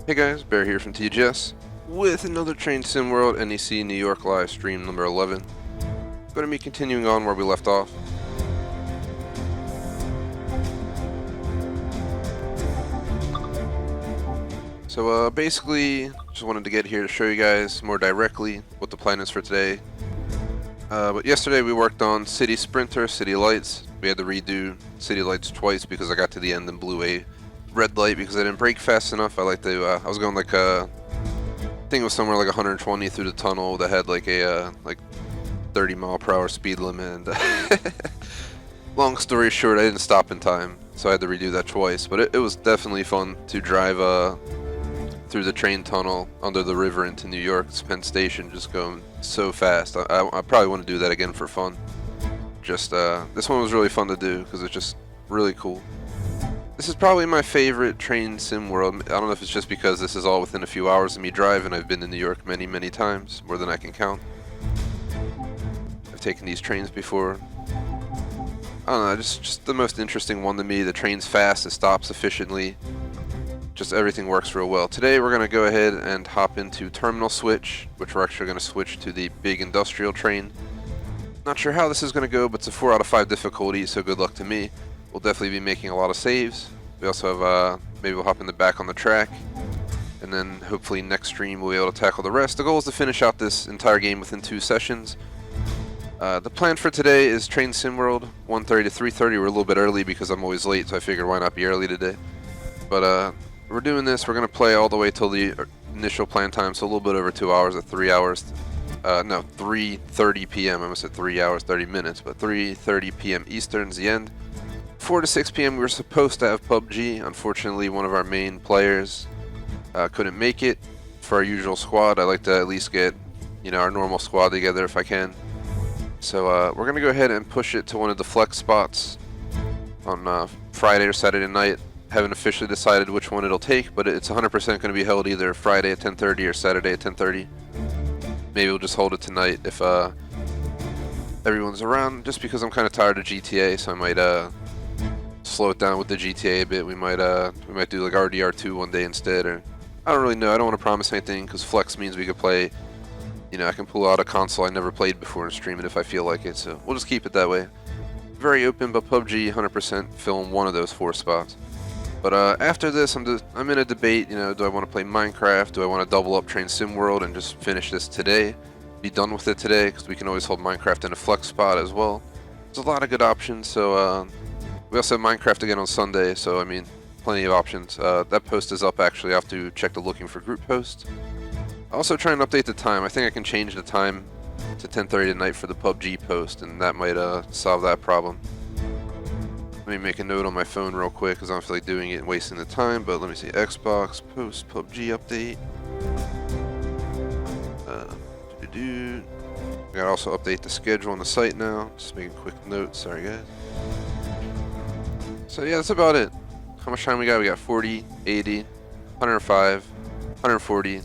Hey guys, Bear here from TGS with another Train Sim World NEC New York live stream number 11. Going to be continuing on where we left off. So basically, just wanted to get here to show you guys more directly what the plan is for today. But yesterday we worked on City Sprinter, City Lights. We had to redo City Lights twice because I got to the end and blew a red light because I didn't brake fast enough. I was going like I think it was somewhere like 120 through the tunnel that had like a 30-mile-per-hour speed limit. And long story short, I didn't stop in time, so I had to redo that twice. But it was definitely fun to drive through the train tunnel under the river into New York, Penn Station, just going so fast. I probably want to do that again for fun. Just this one was really fun to do because it's just really cool. This is probably my favorite train sim world. I don't know if it's just because this is all within a few hours of me driving. I've been to New York many times, more than I can count. I've taken these trains before. I don't know, just the most interesting one to me. The train's fast, it stops efficiently. Just everything works real well. Today we're going to go ahead and hop into Terminal Switch, which we're actually going to switch to the big industrial train. Not sure how this is going to go, but it's a 4 out of 5 difficulty, so good luck to me. We'll definitely be making a lot of saves. We also have, maybe we'll hop in the back on the track, and then hopefully next stream we'll be able to tackle the rest. The goal is to finish out this entire game within 2 sessions. The plan for today is Train Sim World, 1:30 to 3:30. We're a little bit early because I'm always late, so I figured why not be early today. But we're doing this. We're going to play all the way till the initial plan time, so a little bit over 2 hours, at 3 hours. No, 3:30 p.m. I almost said 3 hours, 30 minutes, but 3:30 p.m. Eastern's the end. 4 to 6 p.m. we were supposed to have PUBG. Unfortunately, one of our main players couldn't make it for our usual squad. I like to at least get, our normal squad together if I can. So we're going to go ahead and push it to one of the flex spots on Friday or Saturday night. Haven't officially decided which one it'll take, but it's 100% going to be held either Friday at 10:30 or Saturday at 10:30. Maybe we'll just hold it tonight if everyone's around, just because I'm kind of tired of GTA, so I might slow it down with the GTA a bit. We might do like RDR2 one day instead, or I don't really know. I don't want to promise anything because flex means we could play. I can pull out a console I never played before and stream it if I feel like it. So we'll just keep it that way. Very open, but PUBG 100% film one of those 4 spots. But after this, I'm in a debate. Do I want to play Minecraft? Do I want to double up Train Sim World and just finish this today? Be done with it today, because we can always hold Minecraft in a flex spot as well. There's a lot of good options. So we also have Minecraft again on Sunday. So I mean, plenty of options. That post is up actually. I have to check the looking for group post. Also try and update the time. I think I can change the time to 10:30 tonight for the PUBG post, and that might solve that problem. Let me make a note on my phone real quick because I don't feel like doing it and wasting the time. But let me see, Xbox post PUBG update. I gotta also update the schedule on the site now. Just making a quick note. Sorry guys. So yeah, that's about it. How much time we got? We got 40, 80, 105, 140.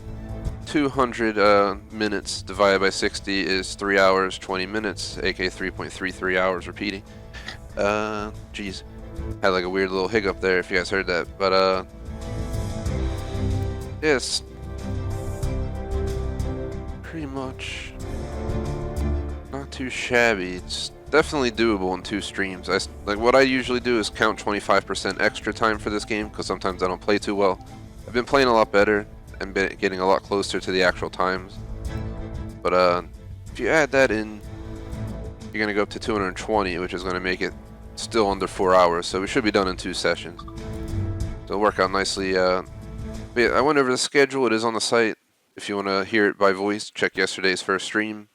200 minutes divided by 60 is 3 hours 20 minutes, aka 3.33 hours repeating. Geez, had like a weird little hiccup there if you guys heard that, but yes, pretty much not too shabby. It's definitely doable in 2 streams. Like what I usually do is count 25% extra time for this game because sometimes I don't play too well. I've been playing a lot better and getting a lot closer to the actual times. But if you add that in, you're going to go up to 220, which is going to make it still under 4 hours. So we should be done in 2 sessions. So it'll work out nicely. But yeah, I went over the schedule. It is on the site. If you want to hear it by voice, check yesterday's first stream.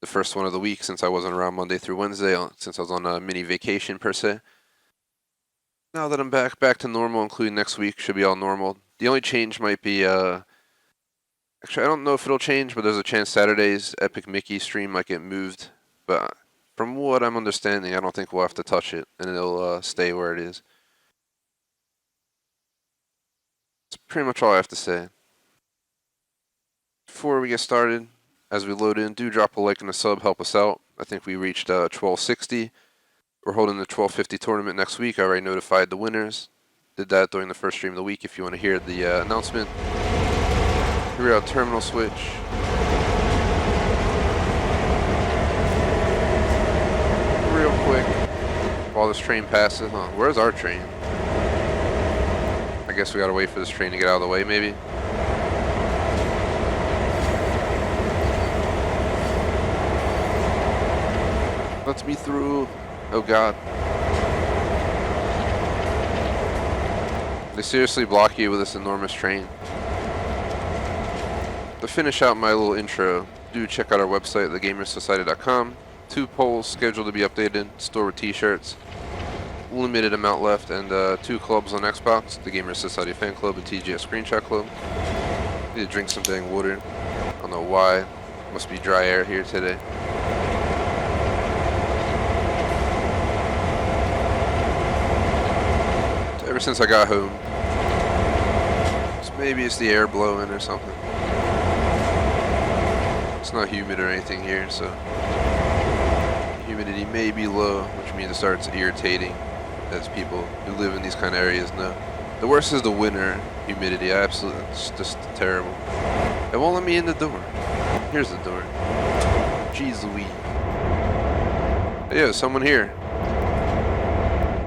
The first one of the week since I wasn't around Monday through Wednesday, since I was on a mini vacation per se. Now that I'm back to normal, including next week, should be all normal. The only change might be actually, I don't know if it'll change, but there's a chance Saturday's Epic Mickey stream might get moved. But from what I'm understanding, I don't think we'll have to touch it, and it'll stay where it is. That's pretty much all I have to say. Before we get started, as we load in, do drop a like and a sub, help us out. I think we reached 1260. We're holding the 1250 tournament next week. I already notified the winners. Did that during the first stream of the week if you want to hear the announcement. We're on terminal switch. Real quick. While this train passes. Huh, where's our train? I guess we gotta wait for this train to get out of the way, maybe. Let's me through. Oh god. They seriously block you with this enormous train. To finish out my little intro, do check out our website, thegamersociety.com. 2 polls scheduled to be updated, store with t-shirts, limited amount left, and 2 clubs on Xbox, the Gamers Society Fan Club and TGS Screenshot Club. Need to drink some dang water. I don't know why. Must be dry air here today. Ever since I got home, maybe it's the air blowing or something. It's not humid or anything here, so humidity may be low, which means it starts irritating, as people who live in these kind of areas know. The worst is the winter humidity. Absolutely, it's just terrible. It won't let me in the door. Here's the door. Jeez Louise. Hey, yeah, someone here.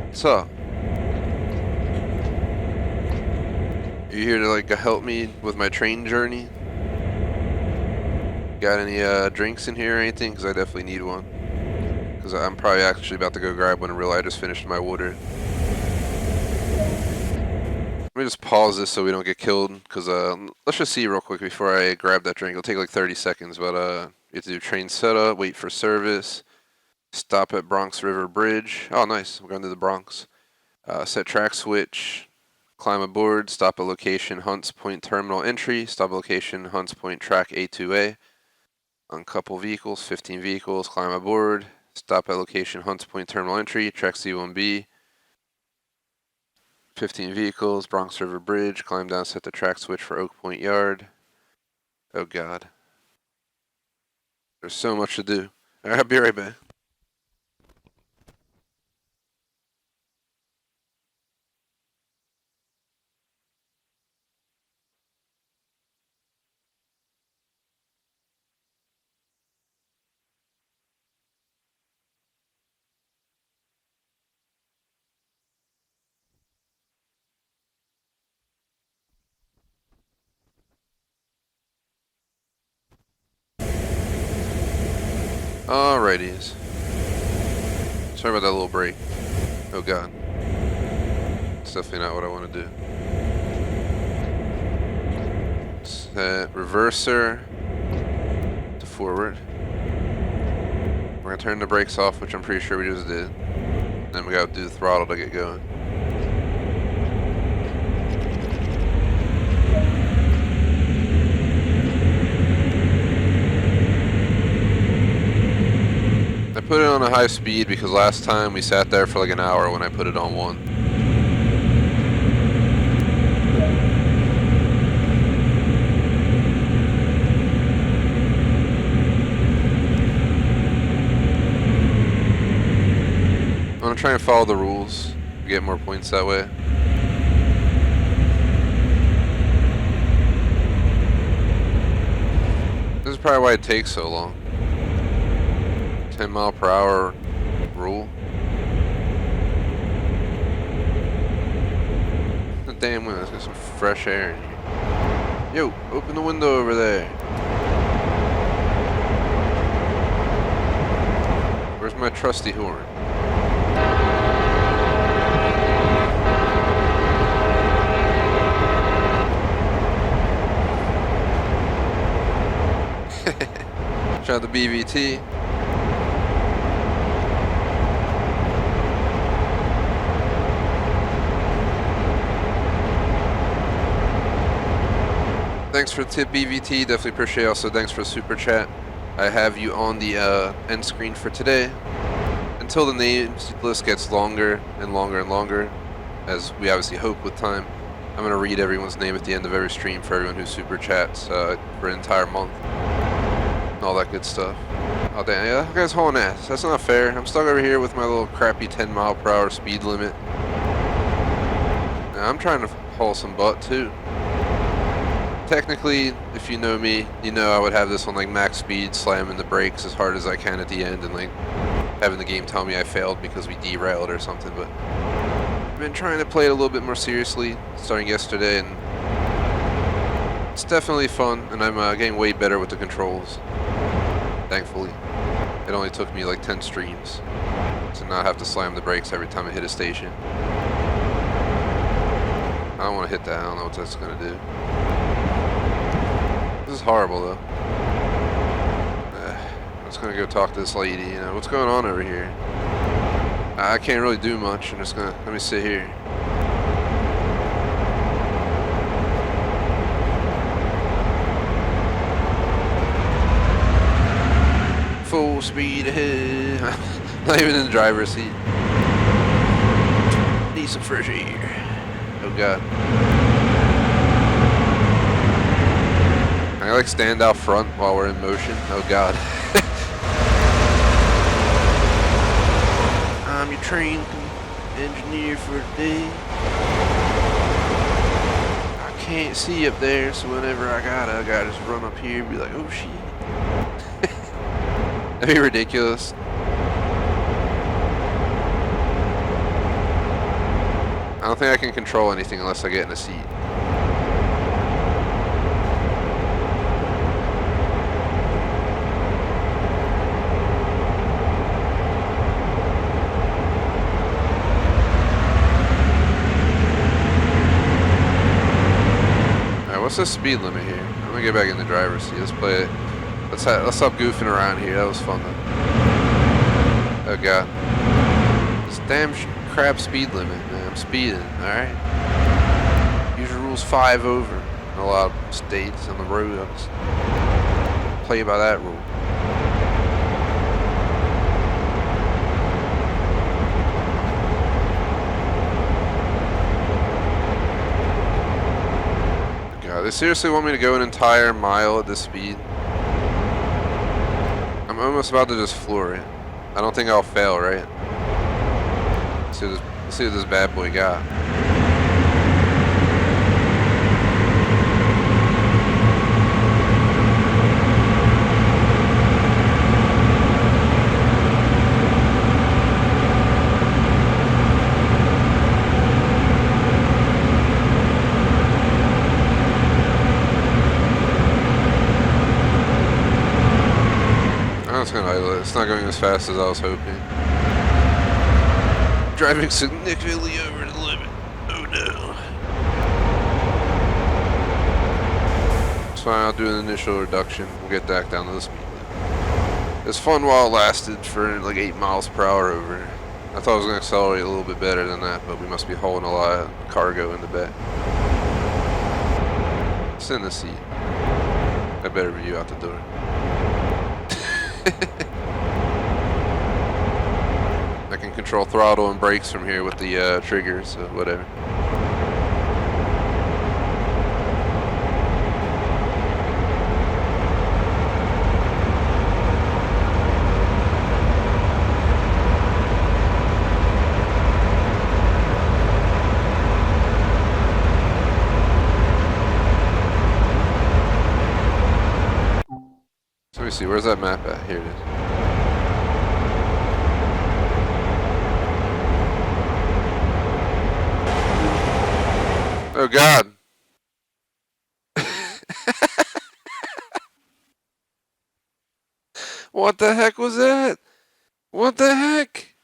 What's up? You here to like help me with my train journey? Got any drinks in here or anything? Because I definitely need one. Because I'm probably actually about to go grab one and realize I just finished my water. Let me just pause this so we don't get killed. Because let's just see real quick before I grab that drink. It'll take like 30 seconds. But you have to do train setup, wait for service, stop at Bronx River Bridge. Oh, nice. We're going to the Bronx. Set track switch. Climb aboard, stop at location Hunts Point Terminal Entry, stop at location Hunts Point Track A2A. Uncouple vehicles, 15 vehicles, climb aboard, stop at location Hunts Point Terminal Entry, Track C1B. 15 vehicles, Bronx River Bridge, climb down, set the track switch for Oak Point Yard. Oh god. There's so much to do. Alright, I'll be right back. Alrighties. Sorry about that little break. Oh god. It's definitely not what I want to do. Set reverser to forward. We're gonna turn the brakes off, which I'm pretty sure we just did. Then we gotta do the throttle to get going. I put it on a high speed because last time we sat there for like an hour when I put it on 1. I'm gonna try and follow the rules, get more points that way. This is probably why it takes so long. 10 mile per hour rule. The damn window, let's get some fresh air in here. Yo, open the window over there. Where's my trusty horn? Shout out the BVT. Thanks for the tip, BVT. Definitely appreciate it. Also, thanks for the super chat. I have you on the end screen for today. Until the names list gets longer and longer and longer, as we obviously hope with time, I'm going to read everyone's name at the end of every stream for everyone who super chats for an entire month. And all that good stuff. Oh damn, yeah, that guy's hauling ass. That's not fair. I'm stuck over here with my little crappy 10 mile per hour speed limit. Now, I'm trying to haul some butt too. technically, if you know me, you know I would have this on like max speed, slamming the brakes as hard as I can at the end, and like having the game tell me I failed because we derailed or something. But I've been trying to play it a little bit more seriously starting yesterday, and it's definitely fun, and I'm getting way better with the controls, thankfully. It only took me like 10 streams to not have to slam the brakes every time I hit a station. I don't want to hit that. I don't know what that's going to do. This is horrible, though. I'm just going to go talk to this lady. You know, what's going on over here? I can't really do much. I'm just going to... Let me sit here. Full speed ahead. Not even in the driver's seat. Need some fresh air. Oh god. Can I like stand out front while we're in motion? Oh god. I'm your train engineer for today. I can't see up there, so whenever I gotta just run up here and be like, oh shit. That'd be ridiculous. I don't think I can control anything unless I get in a seat. Alright, what's the speed limit here? I'm gonna get back in the driver's seat. Let's play it. Let's stop goofing around here. That was fun though. Oh god. This damn crap speed limit, man. I'm speeding, alright? Usual rule's 5 over in a lot of states on the road. I'll just play by that rule. God, they seriously want me to go an entire mile at this speed? I'm almost about to just floor it. I don't think I'll fail, right? Let's see what this bad boy got. It's not going as fast as I was hoping. Driving significantly over the limit. Oh no. It's fine, I'll do an initial reduction. We'll get back down to the speed limit. It was fun while it lasted for like 8 miles per hour over. I thought I was going to accelerate a little bit better than that, but we must be hauling a lot of cargo in the back. It's in the seat. I better be you out the door. I can control throttle and brakes from here with the triggers, so whatever. So let me see, where's that map at? Here it is. Oh god. What the heck was that? What the heck?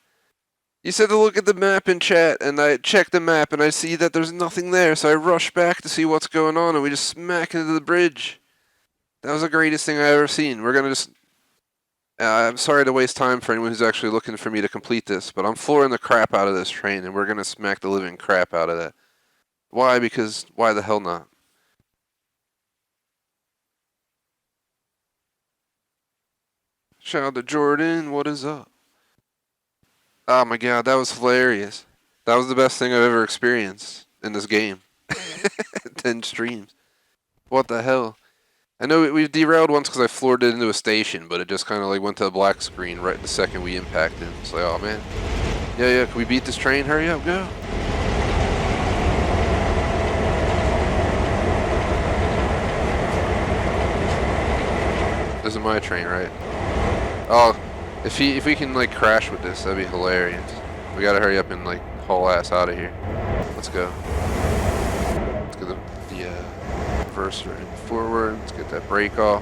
You said to look at the map in chat, and I checked the map and I see that there's nothing there, so I rush back to see what's going on, and we just smack into the bridge. That was the greatest thing I've ever seen. We're gonna just... I'm sorry to waste time for anyone who's actually looking for me to complete this, but I'm flooring the crap out of this train, and we're gonna smack the living crap out of that. Why? Because why the hell not? Shout out to Jordan, what is up? Oh my god, that was hilarious. That was the best thing I've ever experienced in this game. 10 streams. What the hell? I know we've derailed once because I floored it into a station, but it just kind of like went to a black screen right the second we impacted. It's like, oh man. Yeah, can we beat this train? Hurry up, go. This is my train, right? Oh, if we can like crash with this, that'd be hilarious. We gotta hurry up and like haul ass out of here. Let's go. Let's get the reverser and forward. Let's get that brake off.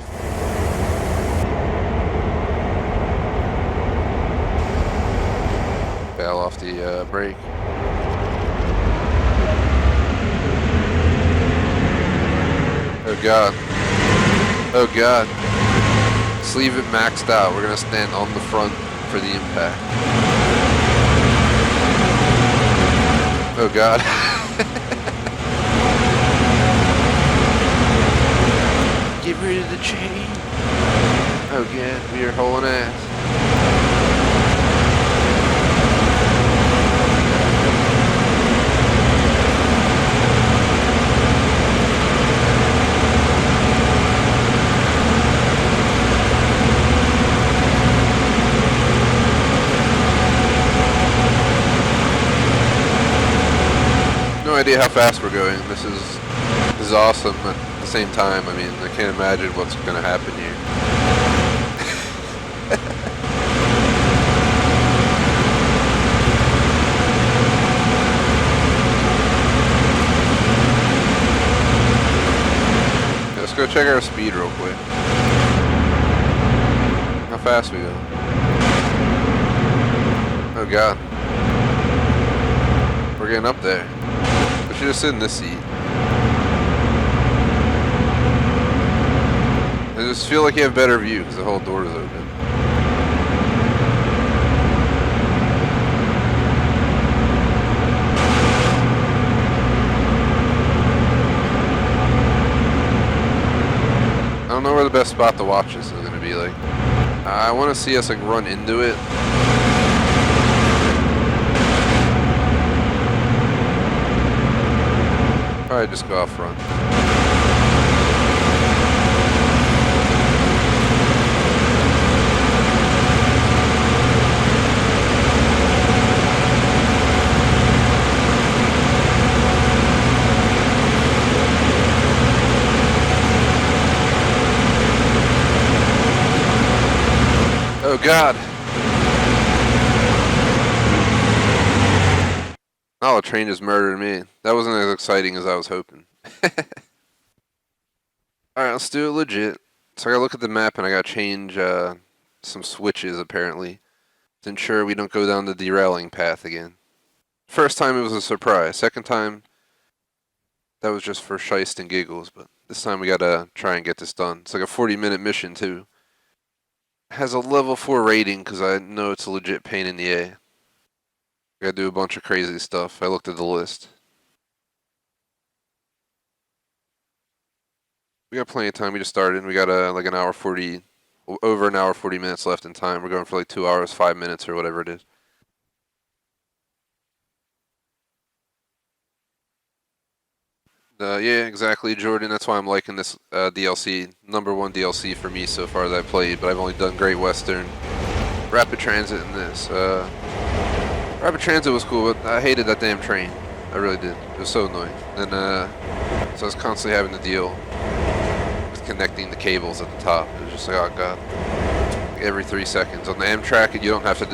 Bail off the brake. Oh god. Oh god. Let's leave it maxed out. We're gonna stand on the front for the impact. Oh god. Get rid of the chain. Oh god, we are hauling ass. No idea how fast we're going. This is awesome. At the same time, I mean, I can't imagine what's going to happen here. Let's go check our speed real quick. How fast we go? Oh god. We're getting up there. We should just sit in this seat. I just feel like you have better view because the whole door is open. I don't know where the best spot to watch this is going to be like. I want to see us like run into it. Probably just go out front. Oh god. Oh, the train just murdered me. That wasn't as exciting as I was hoping. Alright, let's do it legit. So I gotta look at the map and I gotta change some switches apparently to ensure we don't go down the derailing path again. First time it was a surprise. Second time that was just for shiest and giggles, but this time we gotta try and get this done. It's like a 40-minute mission too. It has a level 4 rating because I know it's a legit pain in the A. Gotta do a bunch of crazy stuff. I looked at the list. We got plenty of time. We just started. We got like an hour 40, over an hour 40 minutes left in time. We're going for like 2 hours, 5 minutes or whatever it is. Yeah, exactly, Jordan. That's why I'm liking this DLC. #1 DLC for me so far that I've played, but I've only done Great Western, Rapid Transit, and this. Rapid Transit was cool, but I hated that damn train. I really did. It was so annoying. And so I was constantly having to deal with connecting the cables at the top. It was just like, oh god. Every 3 seconds. On the Amtrak, you don't have to.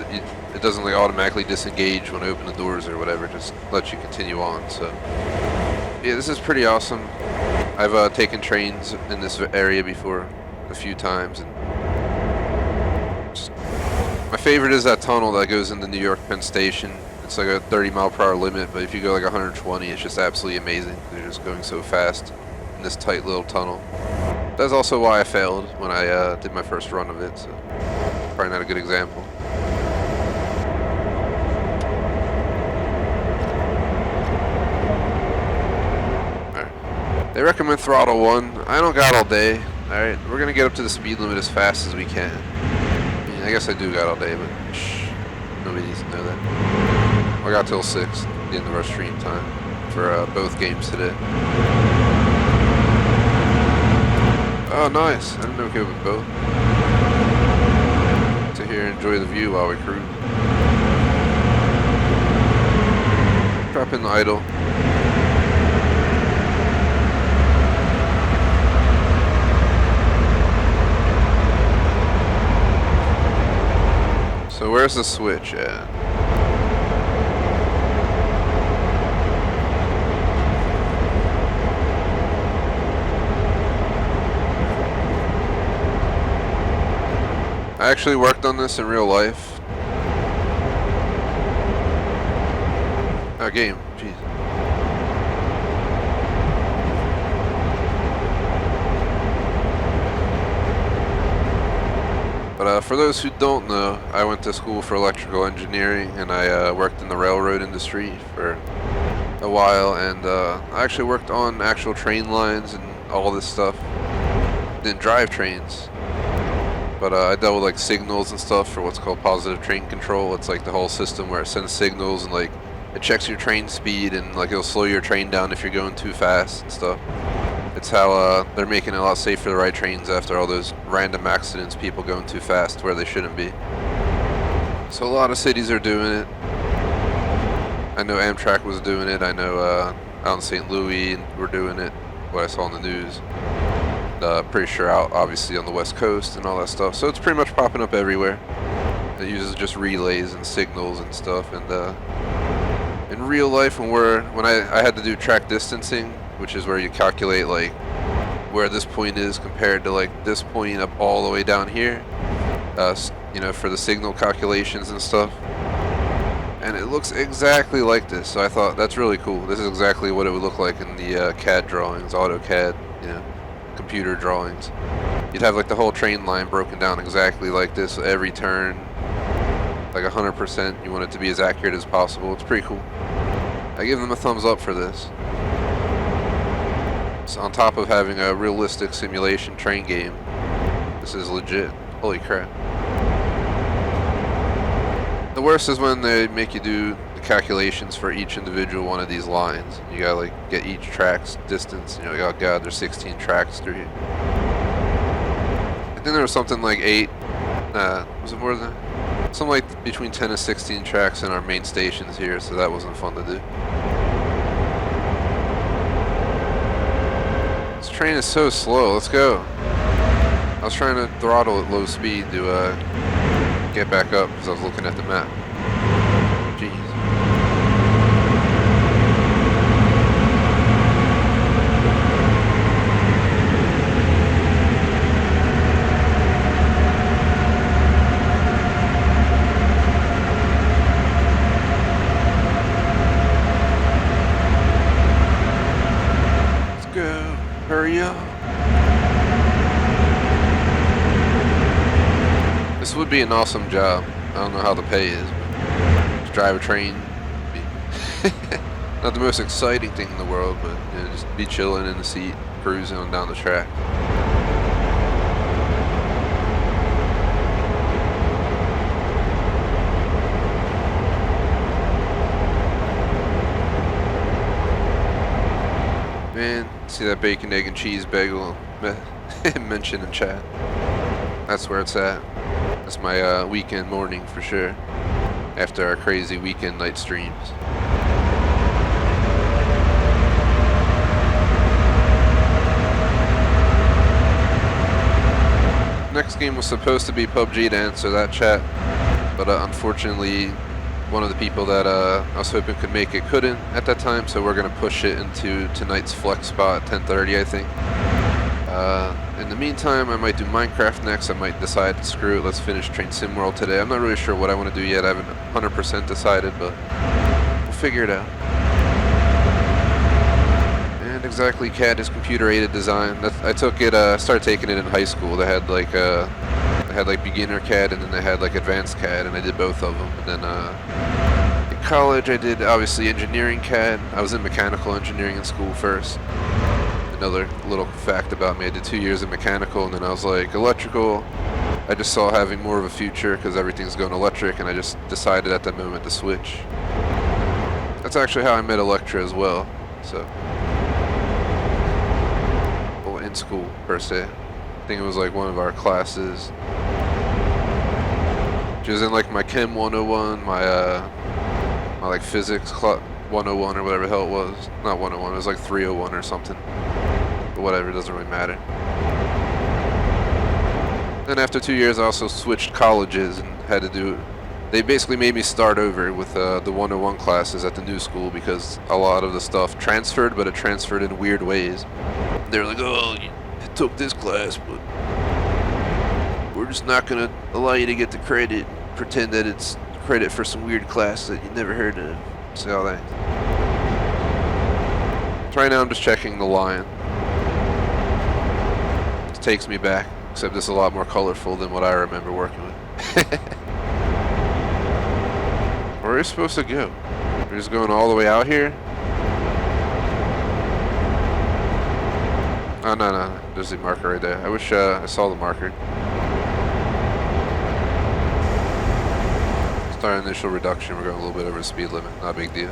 It doesn't like automatically disengage when I open the doors or whatever. It just lets you continue on. So yeah, this is pretty awesome. I've taken trains in this area before a few times, and my favorite is that tunnel that goes into New York Penn Station. It's like a 30-mile-per-hour limit, but if you go like 120, it's just absolutely amazing. You're just going so fast in this tight little tunnel. That's also why I failed when I did my first run of it, so probably not a good example. Alright. They recommend throttle 1. I don't got all day. Alright, we're going to get up to the speed limit as fast as we can. I guess I do got all day, but shh, nobody needs to know that. I got till 6, the end of our stream time, for both games today. Oh, nice. I didn't know we could with both. Sit here and enjoy the view while we cruise. Drop in the idle. So where's the switch at? I actually worked on this in real life. Oh, game. Jeez. But for those who don't know, I went to school for electrical engineering, and I worked in the railroad industry for a while, and I actually worked on actual train lines and all this stuff. Didn't drive trains, but I dealt with like signals and stuff for what's called positive train control. It's like the whole system where it sends signals and like it checks your train speed and like it'll slow your train down if you're going too fast and stuff. It's how they're making it a lot safer to ride trains after all those random accidents, people going too fast where they shouldn't be. So a lot of cities are doing it. I know Amtrak was doing it. I know out in St. Louis we're doing it, what I saw on the news. Pretty sure out obviously on the West Coast and all that stuff. So it's pretty much popping up everywhere. It uses just relays and signals and stuff. And in real life, when I had to do track distancing, which is where you calculate like where this point is compared to like this point up all the way down here, you know, for the signal calculations and stuff. And it looks exactly like this, so I thought that's really cool. This is exactly what it would look like in the CAD drawings, AutoCAD, you know, computer drawings. You'd have like the whole train line broken down exactly like this, so every turn, like 100%. You want it to be as accurate as possible. It's pretty cool. I give them a thumbs up for this. So on top of having a realistic simulation train game, this is legit. Holy crap. The worst is when they make you do the calculations for each individual one of these lines. You gotta like get each track's distance. You know, oh god, there's 16 tracks through here. I think there was something like 8. Was it more than? Something like between 10 and 16 tracks in our main stations here, so that wasn't fun to do. This train is so slow. Let's go. I was trying to throttle at low speed to get back up because I was looking at the map. Jeez. Let's go. Hurry up. This would be an awesome job. I don't know how the pay is, but to drive a train, not the most exciting thing in the world, but you know, just be chilling in the seat, cruising on down the track. Man, see that bacon, egg, and cheese bagel mentioned in chat? That's where it's at. That's my weekend morning for sure, after our crazy weekend night streams. Next game was supposed to be PUBG to answer that chat, but unfortunately one of the people that I was hoping could make it couldn't at that time, so we're going to push it into tonight's flex spot at 10:30 I think. In the meantime, I might do Minecraft next. I might decide to screw it. Let's finish Train Sim World today. I'm not really sure what I want to do yet. I haven't 100% decided, but we'll figure it out. And exactly, CAD is computer-aided design. I took it. Started taking it in high school. They had like beginner CAD and then they had like advanced CAD, and I did both of them. And then in college, I did obviously engineering CAD. I was in mechanical engineering in school first. Another little fact about me, I did 2 years of mechanical, and then I was like, electrical, I just saw having more of a future because everything's going electric, and I just decided at that moment to switch. That's actually how I met Electra as well, so. Well, in school, per se. I think it was like one of our classes. She was in like my Chem 101, my like physics 101 or whatever the hell it was. Not 101, it was like 301 or something. But whatever, it doesn't really matter. Then after 2 years I also switched colleges and had to do They basically made me start over with the 101 classes at the new school because a lot of the stuff transferred, but it transferred in weird ways. They were like, oh, you took this class, but we're just not going to allow you to get the credit, pretend that it's credit for some weird class that you never heard of. See all that. So right now I'm just checking the line. It takes me back, except it's a lot more colorful than what I remember working with. Where are we supposed to go? We're just going all the way out here? Oh, no. There's the marker right there. I wish I saw the marker. Our initial reduction, we're going a little bit over the speed limit. Not a big deal.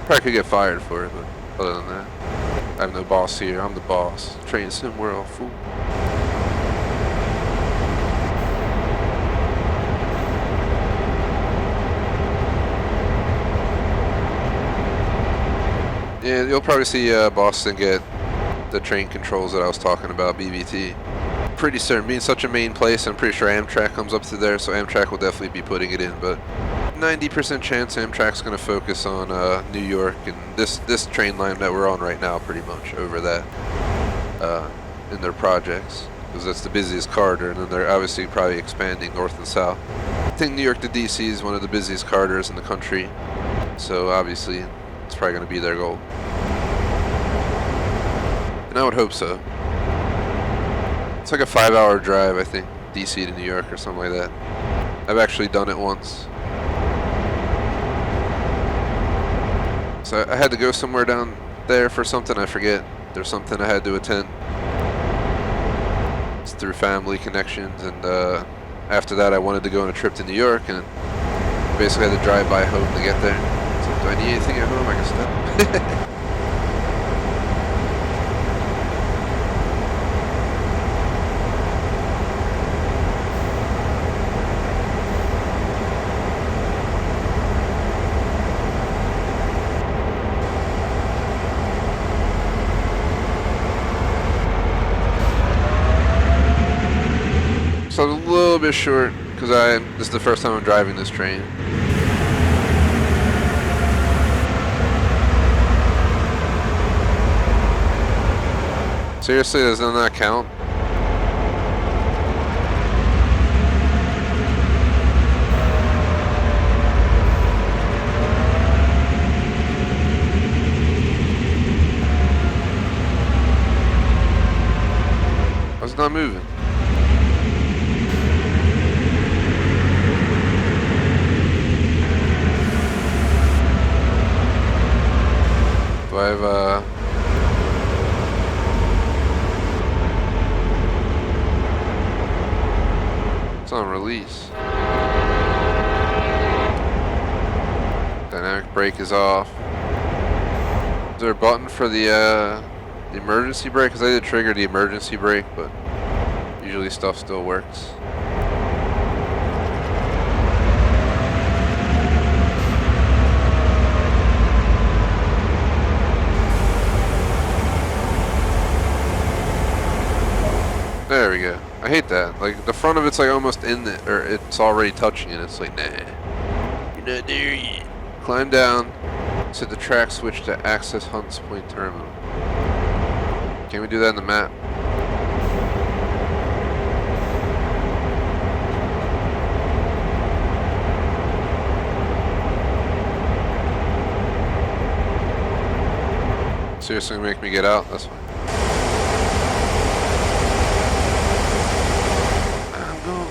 Probably could get fired for it, but other than that, I have no boss here. I'm the boss. Train sim world, fool. Yeah, you'll probably see Boston get the train controls that I was talking about, BVT. Pretty certain, being such a main place, I'm pretty sure Amtrak comes up through there, so Amtrak will definitely be putting it in, but 90% chance Amtrak's going to focus on New York and this train line that we're on right now, pretty much, over that in their projects, because that's the busiest corridor, and then they're obviously probably expanding north and south. I think New York to DC is one of the busiest corridors in the country, so obviously it's probably going to be their goal. And I would hope so. It's like a 5-hour drive, I think, DC to New York or something like that. I've actually done it once. So I had to go somewhere down there for something, I forget. There's something I had to attend. It's through family connections, and after that I wanted to go on a trip to New York, and basically had to drive by home to get there. So do I need anything at home? I can stop. So I'm a little bit short because this is the first time I'm driving this train. Seriously, does that not count? I was not moving. Do I have it's on release. Dynamic brake is off. Is there a button for the emergency brake? Because I did trigger the emergency brake, but usually stuff still works. There we go. I hate that. Like, the front of it's like almost in it, or it's already touching it. It's like, nah, you're not there yet. Climb down to the track switch to access Hunts Point Terminal. Can we do that in the map? Seriously, make me get out? That's fine.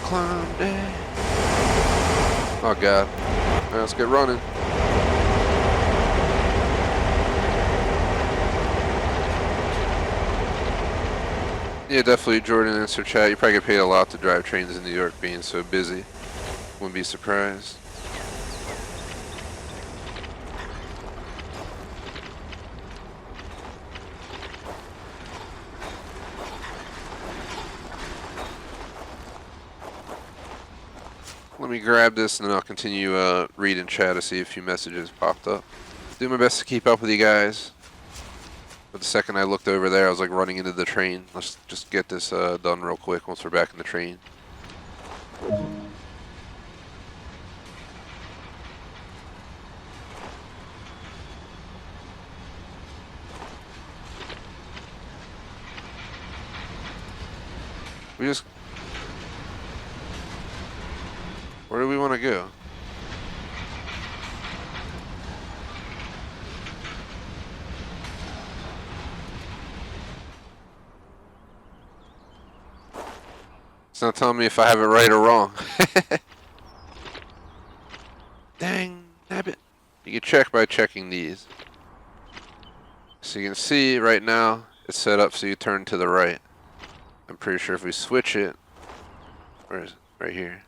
Climb down. Oh god. Alright, let's get running. Yeah, definitely, Jordan, answer chat. You probably get paid a lot to drive trains in New York being so busy. Wouldn't be surprised. Let me grab this and then I'll continue reading chat to see if a few messages popped up. Do my best to keep up with you guys. But the second I looked over there, I was like running into the train. Let's just get this done real quick once we're back in the train. We just... Where do we want to go? It's not telling me if I have it right or wrong. Dang, nabbit. You can check by checking these. So you can see right now, it's set up so you turn to the right. I'm pretty sure if we switch it, where is it? Right here.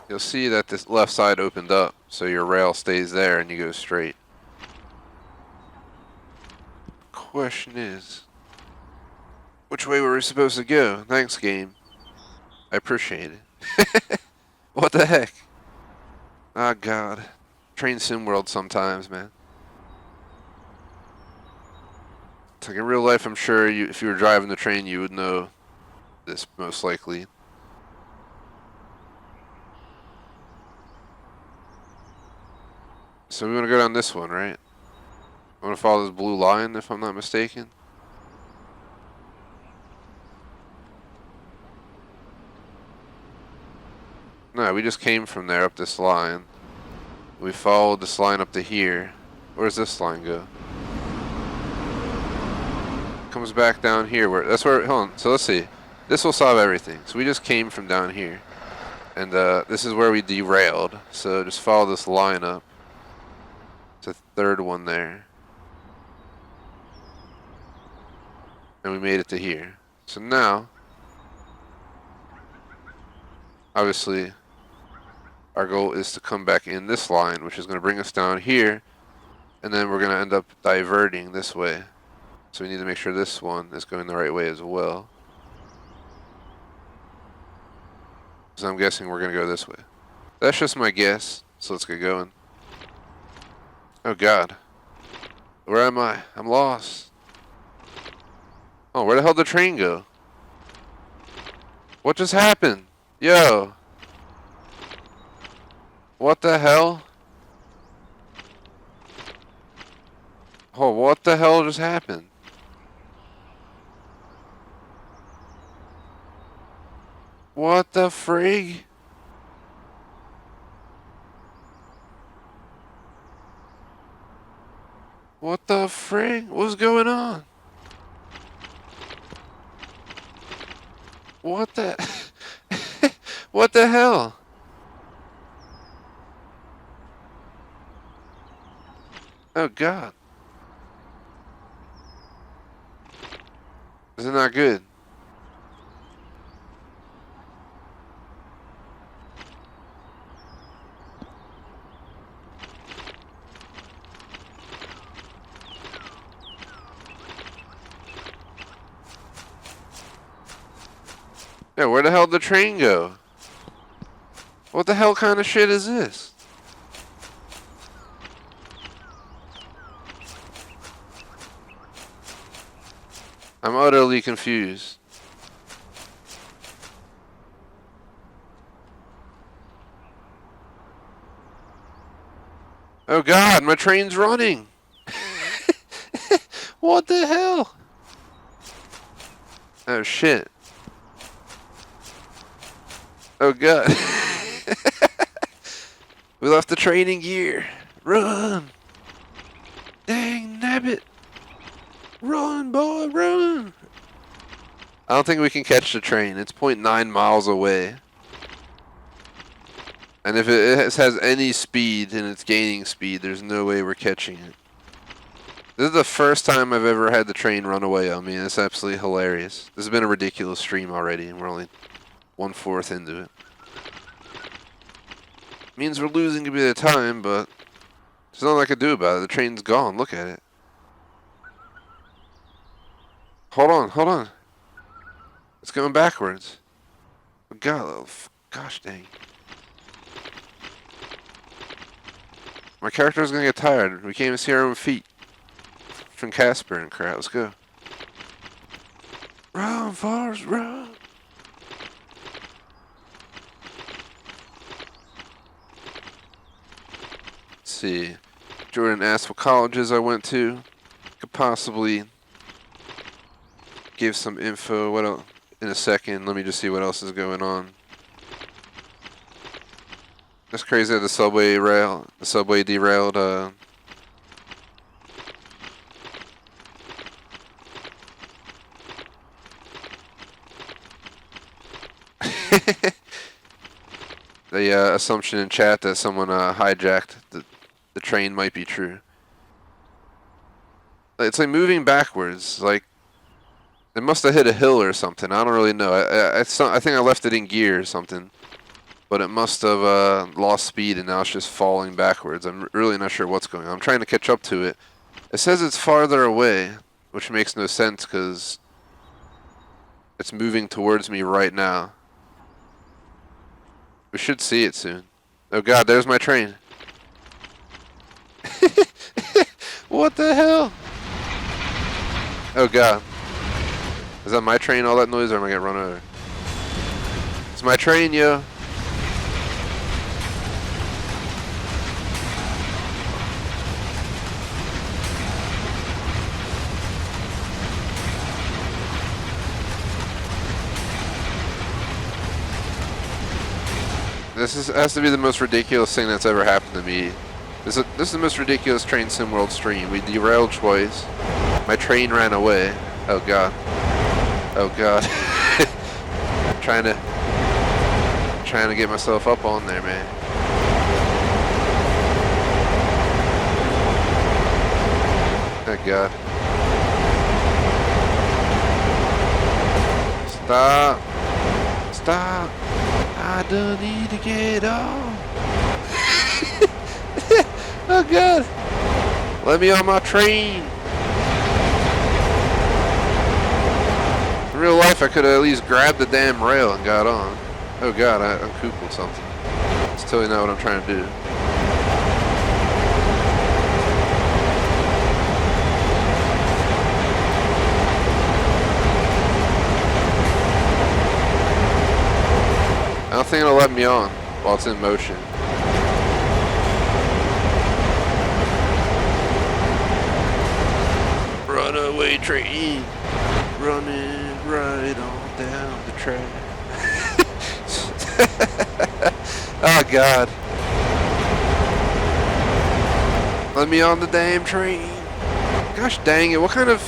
You'll see that this left side opened up, so your rail stays there and you go straight. Question is, which way were we supposed to go? Thanks, game. I appreciate it. What the heck? Ah, God. Train sim world sometimes, man. It's like in real life, I'm sure if you were driving the train, you would know this most likely. So we want to go down this one, right? I want to follow this blue line, if I'm not mistaken. No, we just came from there up this line. We followed this line up to here. Where does this line go? Comes back down here. That's where. Hold on. So let's see. This will solve everything. So we just came from down here, and this is where we derailed. So just follow this line up. It's a third one there, and we made it to here. So now, obviously, our goal is to come back in this line, which is going to bring us down here, and then we're going to end up diverting this way. So we need to make sure this one is going the right way as well. So I'm guessing we're going to go this way. That's just my guess, so let's get going. Oh God. Where am I? I'm lost. Oh, where the hell did the train go? What just happened? Yo. What the hell? Oh, what the hell just happened? What the frig? What the frig? What's going on? What the... What the hell? Oh God. Isn't that good? Yeah, where the hell did the train go? What the hell kind of shit is this? I'm utterly confused. Oh God, my train's running. What the hell? Oh shit. Oh God. We left the train in gear. Run. Dang nabbit. Run, boy, run. I don't think we can catch the train. It's 0.9 miles away. And if it has any speed and it's gaining speed, there's no way we're catching it. This is the first time I've ever had the train run away on me, and it's absolutely hilarious. This has been a ridiculous stream already, and we're only 1/4 into it. Means we're losing a bit of time, but there's nothing I can do about it. The train's gone. Look at it. Hold on, hold on. It's going backwards. God, gosh dang. My character's gonna get tired. We can't even see our own feet. From Casper and crap. Let's go. Run, Forrest, run. see. Jordan asked what colleges I went to. Could possibly give some info. What else? In a second. Let me just see what else is going on. That's crazy that the subway derailed. The assumption in chat that someone hijacked the train might be true. It's like moving backwards. Like it must have hit a hill or something. I don't really know. I think I left it in gear or something, but it must have lost speed and now it's just falling backwards. I'm really not sure what's going on. I'm trying to catch up to it. It says it's farther away, which makes no sense because it's moving towards me right now. We should see it soon. Oh god, there's my train. What the hell? Oh god. Is that my train, all that noise, or am I gonna run over? It's my train, yo. This has to be the most ridiculous thing that's ever happened to me. This is the most ridiculous Train Sim World stream. We derailed twice. My train ran away. Oh god. Oh god. trying to get myself up on there, man. Oh god. Stop. Stop. I don't need to get off. Oh god. Let me on my train. In real life I could have at least grabbed the damn rail and got on. Oh god, I'm cooped with something. That's totally not what I'm trying to do. I don't think it'll let me on while it's in motion. Runaway train, running right on down the track. Oh god. Let me on the damn train. Gosh dang it, what kind of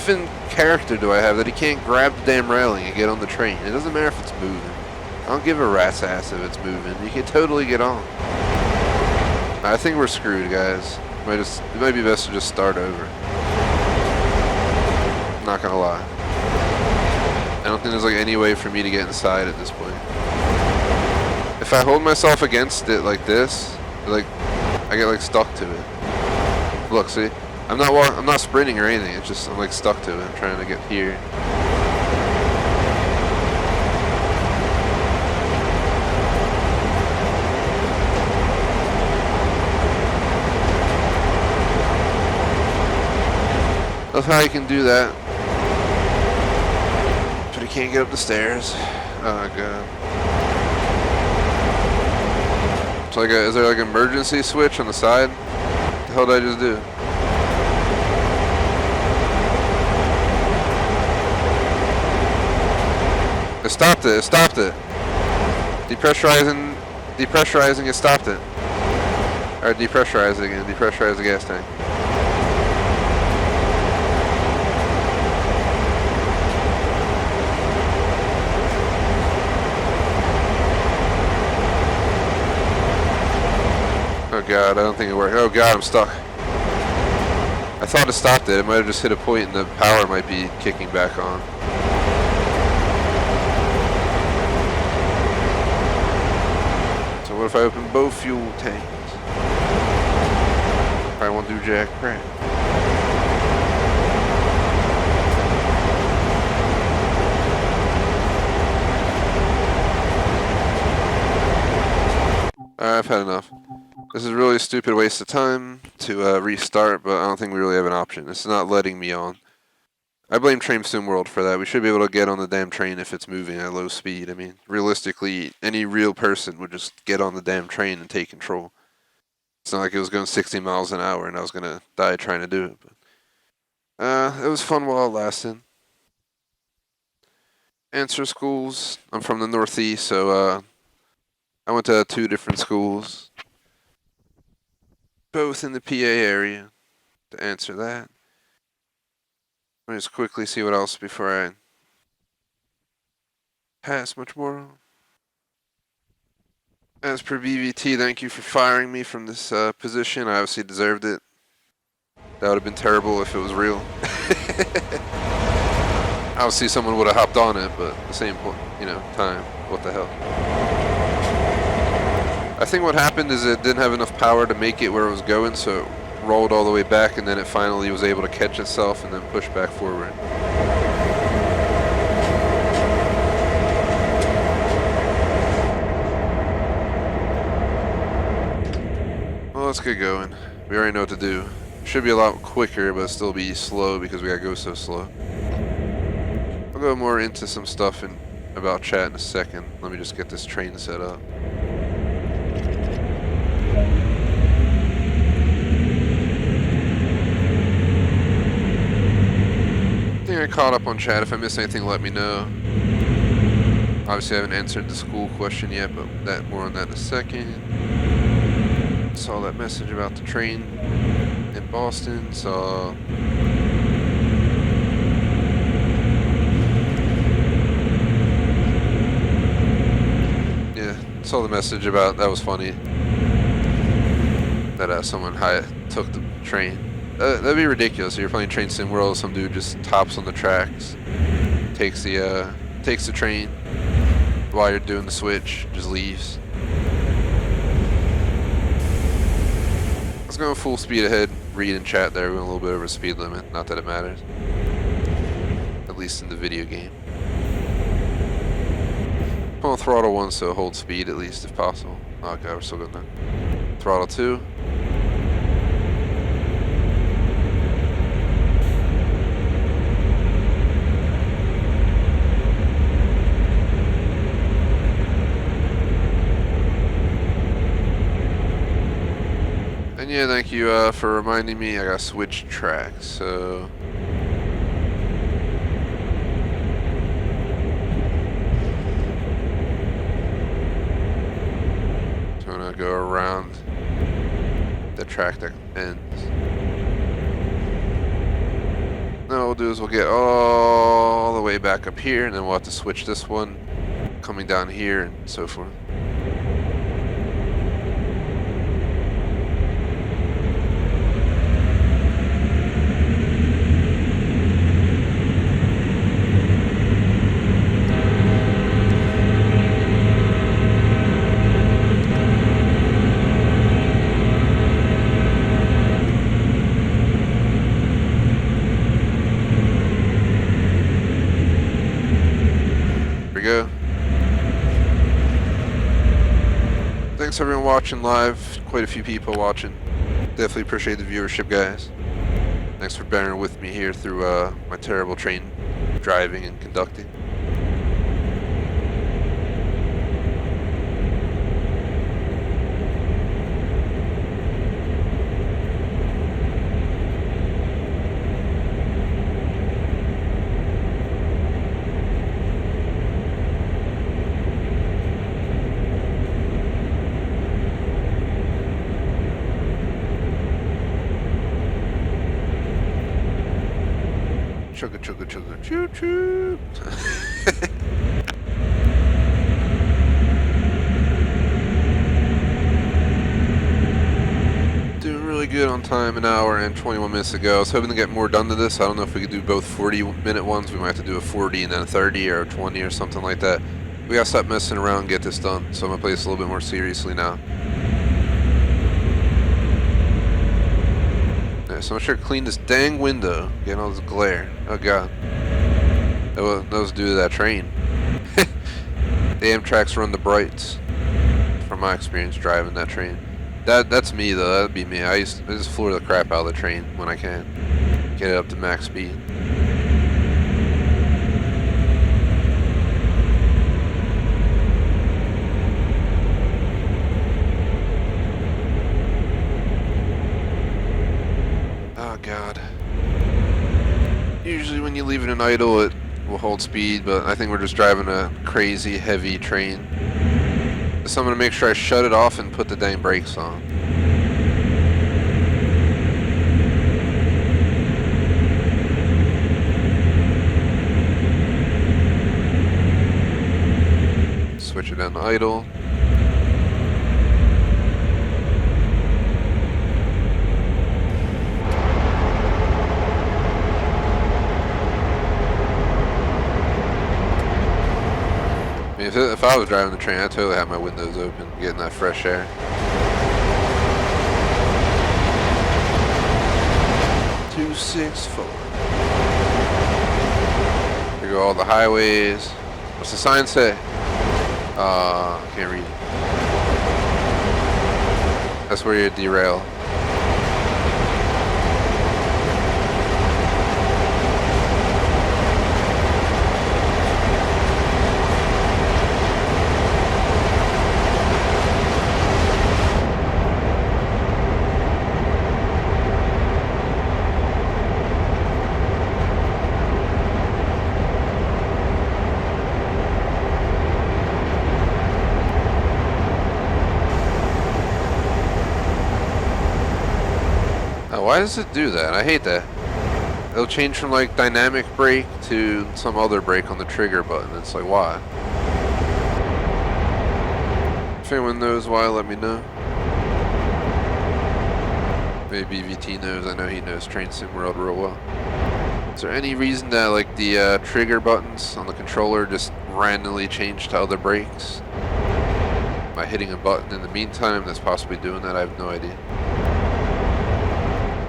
character do I have that he can't grab the damn railing and get on the train? It doesn't matter if it's moving. I don't give a rat's ass if it's moving. You can totally get on. I think we're screwed, guys. It might be best to just start over. I'm not gonna lie. I don't think there's like any way for me to get inside at this point. If I hold myself against it like this, like I get like stuck to it. Look, see? I'm not sprinting or anything. It's just I'm like stuck to it. I'm trying to get here. That's how you can do that. But he can't get up the stairs. Oh god. It's like is there like an emergency switch on the side? What the hell did I just do? It stopped it, it stopped it. Depressurizing, it stopped it. Alright, depressurize it again, depressurize the gas tank. Oh god, I don't think it worked. Oh god, I'm stuck. I thought it stopped it. It might have just hit a point and the power might be kicking back on. So what if I open both fuel tanks? Probably won't do jack crap. I've had enough. This is really a stupid waste of time to restart, but I don't think we really have an option. It's not letting me on. I blame Train Sim World for that. We should be able to get on the damn train if it's moving at low speed. I mean, realistically, any real person would just get on the damn train and take control. It's not like it was going 60 miles an hour and I was gonna die trying to do it. But it was fun while it lasted. Answer schools. I'm from the Northeast, so I went to 2 different schools, both in the PA area. To answer that, let me just quickly see what else before I pass much more. As per BVT, thank you for firing me from this position. I obviously deserved it. That would have been terrible if it was real. Obviously, someone would have hopped on it, but at the same point, time, what the hell. I think what happened is it didn't have enough power to make it where it was going, so it rolled all the way back, and then it finally was able to catch itself and then push back forward. Well, let's get going. We already know what to do. Should be a lot quicker, but still be slow because we gotta go so slow. I'll go more into some stuff about chat in a second. Let me just get this train set up. I think I caught up on chat. If I missed anything, let me know. Obviously, I haven't answered the school question yet, but more on that in a second. Saw that message about the train in Boston. Saw the message about that was funny that someone took the train. That'd be ridiculous. You're playing Train Sim World, some dude just tops on the tracks, takes the train while you're doing the switch, just leaves. I was going full speed ahead, read and chat there, we went a little bit over speed limit, not that it matters. At least in the video game. Well, throttle 1, so hold speed at least if possible. Oh god, we're still good now. Throttle 2. And yeah, thank you for reminding me I gotta switch tracks, so... go around the track that ends. Now what we'll do is we'll get all the way back up here, and then we'll have to switch this one coming down here and so forth. Go. Thanks everyone watching live. Quite a few people watching. Definitely appreciate the viewership, guys. Thanks for bearing with me here through my terrible train driving and conducting. Chugga chugga chugga choo choo. Doing really good on time, an hour and 21 minutes ago. I was hoping to get more done to this. I don't know if we could do both 40-minute ones. We might have to do a 40 and then a 30 or a 20 or something like that. We gotta stop messing around and get this done. So I'm gonna play this a little bit more seriously now. So I'm sure clean this dang window. Getting all this glare. Oh god. That was due to that train. The Amtrak's run the brights. From my experience driving that train. That's me though. That'd be me. I just floor the crap out of the train when I can. Get it up to max speed. god. Usually when you leave it in idle, it will hold speed, but I think we're just driving a crazy heavy train. So I'm gonna make sure I shut it off and put the dang brakes on. Switch it down to idle. If I was driving the train, I'd totally have my windows open, getting that fresh air. Two, 6, 4. Here go all the highways. What's the sign say? I can't read it. That's where you derail. Why does it do that? I hate that. It'll change from like dynamic brake to some other brake on the trigger button. It's like, why? If anyone knows why, let me know. Maybe VT knows. I know he knows Train Sim World real well. Is there any reason that like the trigger buttons on the controller just randomly change to other brakes? Am I hitting a button in the meantime that's possibly doing that? I have no idea.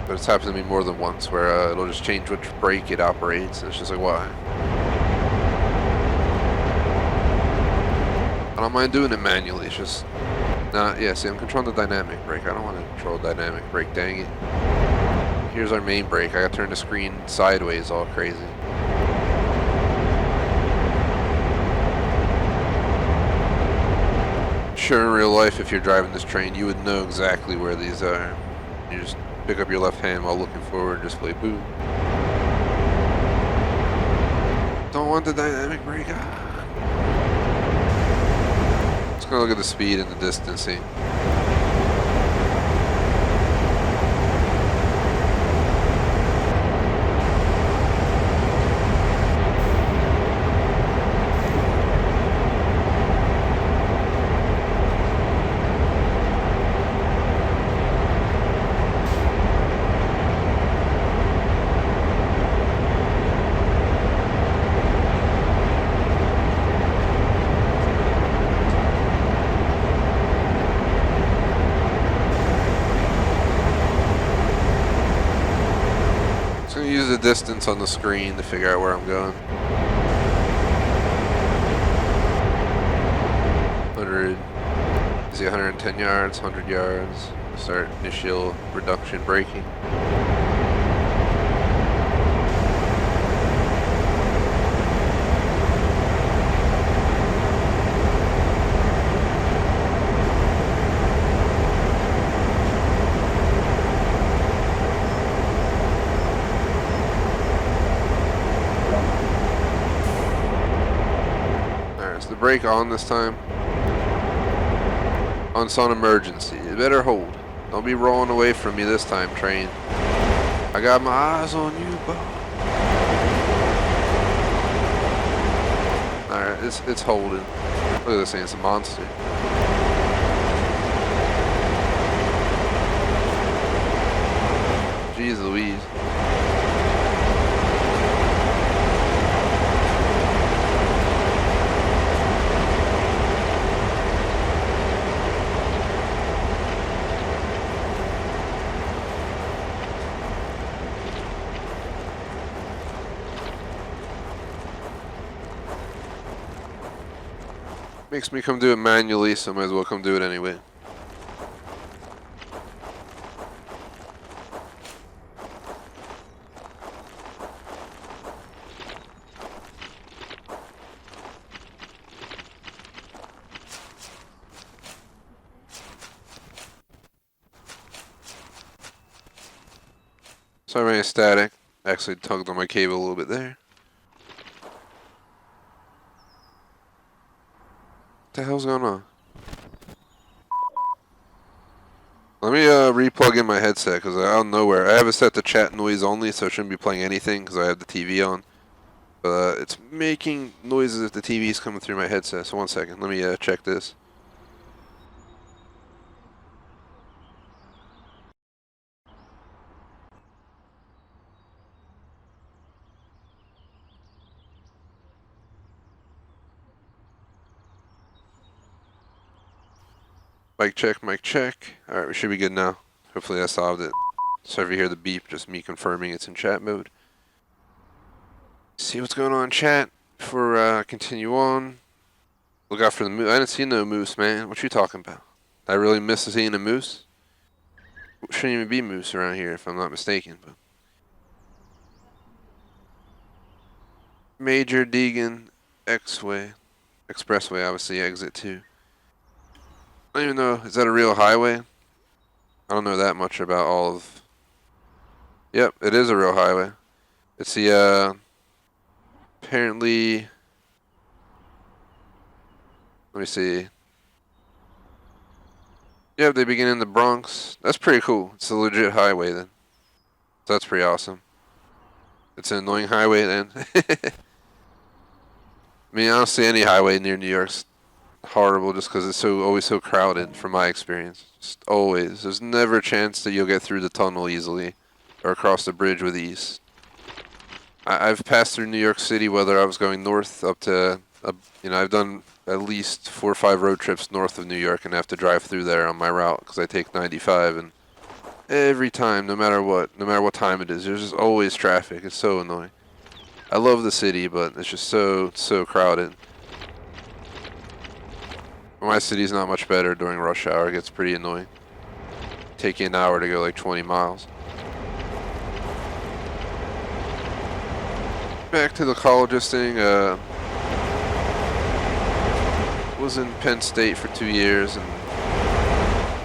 But it's happened to me more than once where it'll just change which brake it operates, and it's just like, why? I don't mind doing it manually, it's just not, yeah, see, I'm controlling the dynamic brake. I don't want to control dynamic brake, dang it. Here's our main brake. I gotta turn the screen sideways all crazy. Sure, in real life, if you're driving this train, you would know exactly where these are. You just pick up your left hand while looking forward and just play boom. Don't want the dynamic brake. Just gonna look at the speed and the distancing. Use the distance on the screen to figure out where I'm going. 100, is it 110 yards, 100 yards? Start initial reduction braking. Brake on this time. On some emergency. It better hold. Don't be rolling away from me this time, train. I got my eyes on you, bud. Alright, it's holding. Look at this thing, it's a monster. Jeez Louise. Makes me come do it manually, so I might as well come do it anyway. Sorry about any static. Actually tugged on my cable a little bit there. What the hell's going on? Let me re-plug in my headset because out of nowhere, I have it set to chat noise only, so I shouldn't be playing anything because I have the TV on. But it's making noises if the TV is coming through my headset. So 1 second, let me check this. Mic check, mic check. Alright, we should be good now. Hopefully that solved it. So if you hear the beep, just me confirming it's in chat mode. See what's going on in chat before I continue on. Look out for the moose. I didn't see no moose, man. What you talking about? I really miss seeing a moose? Shouldn't even be moose around here if I'm not mistaken. But Major Deegan Expressway, obviously exit 2. I don't even know, is that a real highway? I don't know that much about all of... Yep, it is a real highway. It's the, apparently... Let me see. Yep, they begin in the Bronx. That's pretty cool. It's a legit highway then. So that's pretty awesome. It's an annoying highway then. I mean, honestly, any highway near New York's horrible just because it's always so crowded from my experience. Just always. There's never a chance that you'll get through the tunnel easily or across the bridge with ease. I've passed through New York City whether I was going north up to, I've done at least 4 or 5 road trips north of New York and have to drive through there on my route because I take 95, and every time, no matter what time it is, there's just always traffic. It's so annoying. I love the city, but it's just so crowded. My city's not much better during rush hour. It gets pretty annoying. Take you an hour to go like 20 miles. Back to the colleges thing. Was in Penn State for 2 years and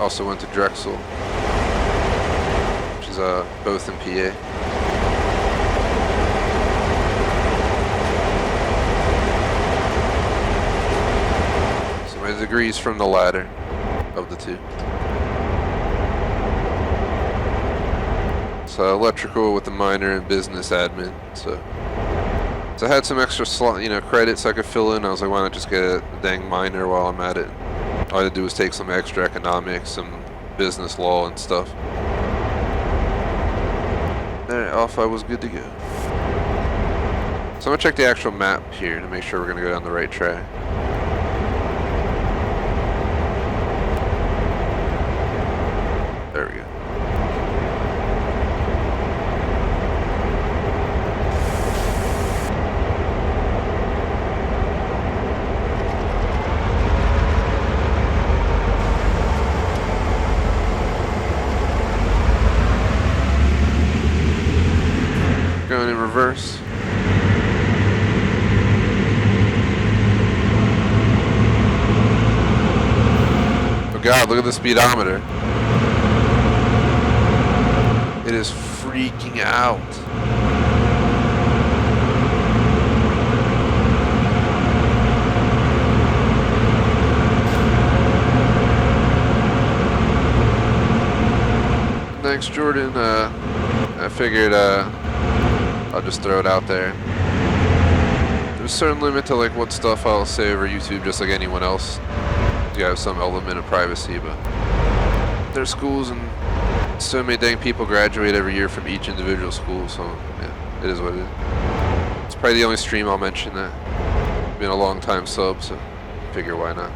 also went to Drexel, which is both in PA. So my degree's from the latter of the two. So electrical with a minor in business admin. So I had some extra credits I could fill in. I was like, why not just get a dang minor while I'm at it? All I had to do was take some extra economics, some business law and stuff. Alright, off I was good to go. So I'm gonna check the actual map here to make sure we're gonna go down the right track. There we go. Going in reverse. Oh God, look at the speedometer. It is freaking out. Thanks, Jordan. I figured I'll just throw it out there. There's a certain limit to like what stuff I'll say over YouTube, just like anyone else. You have some element of privacy, but there's schools and so many dang people graduate every year from each individual school, so yeah, it is what it is. It's probably the only stream I'll mention that. Been a long time sub, so figure why not.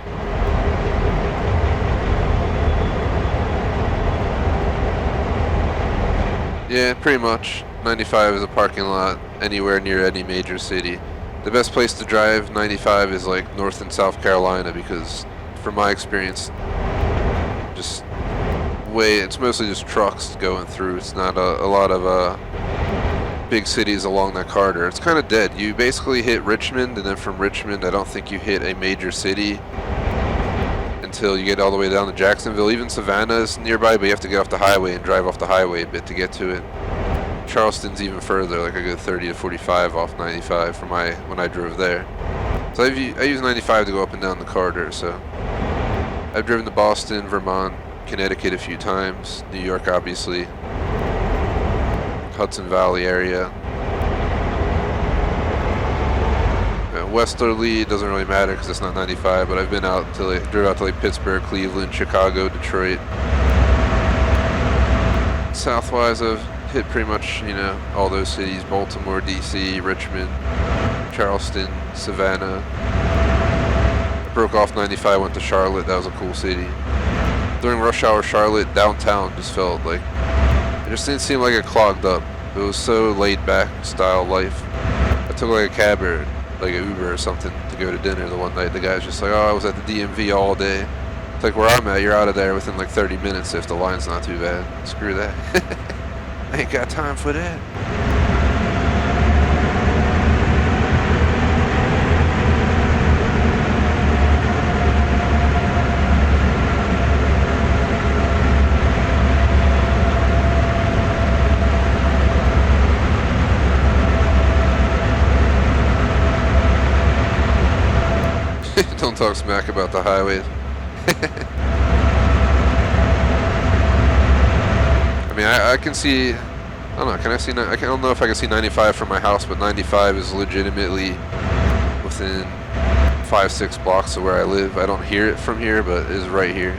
Yeah, pretty much. 95 is a parking lot anywhere near any major city. The best place to drive 95 is like North and South Carolina because, from my experience, it's mostly just trucks going through. It's not a lot of big cities along that corridor. It's kind of dead. You basically hit Richmond, and then from Richmond, I don't think you hit a major city until you get all the way down to Jacksonville. Even Savannah is nearby, but you have to get off the highway and drive off the highway a bit to get to it. Charleston's even further, like a good 30 to 45 off 95 from when I drove there. So I use 95 to go up and down the corridor. So I've driven to Boston, Vermont, Connecticut a few times, New York obviously, Hudson Valley area. Westerly doesn't really matter because it's not 95, but I've been out to drove out to like Pittsburgh, Cleveland, Chicago, Detroit. Southwise, I've hit pretty much, you know, all those cities: Baltimore, DC, Richmond, Charleston, Savannah. I broke off 95, went to Charlotte. That was a cool city. During rush hour, Charlotte downtown just felt like it just didn't seem like it clogged up. It was so laid back style life. I took like a cab or like an Uber or something to go to dinner the one night. The guy's just like, "Oh, I was at the DMV all day." It's like where I'm at, you're out of there within like 30 minutes if the line's not too bad. Screw that. I ain't got time for that. Don't talk smack about the highways. I mean, I can see, I don't know, can I see, I don't know if I can see 95 from my house, but 95 is legitimately within 5-6 blocks of where I live. I don't hear it from here, but it is right here.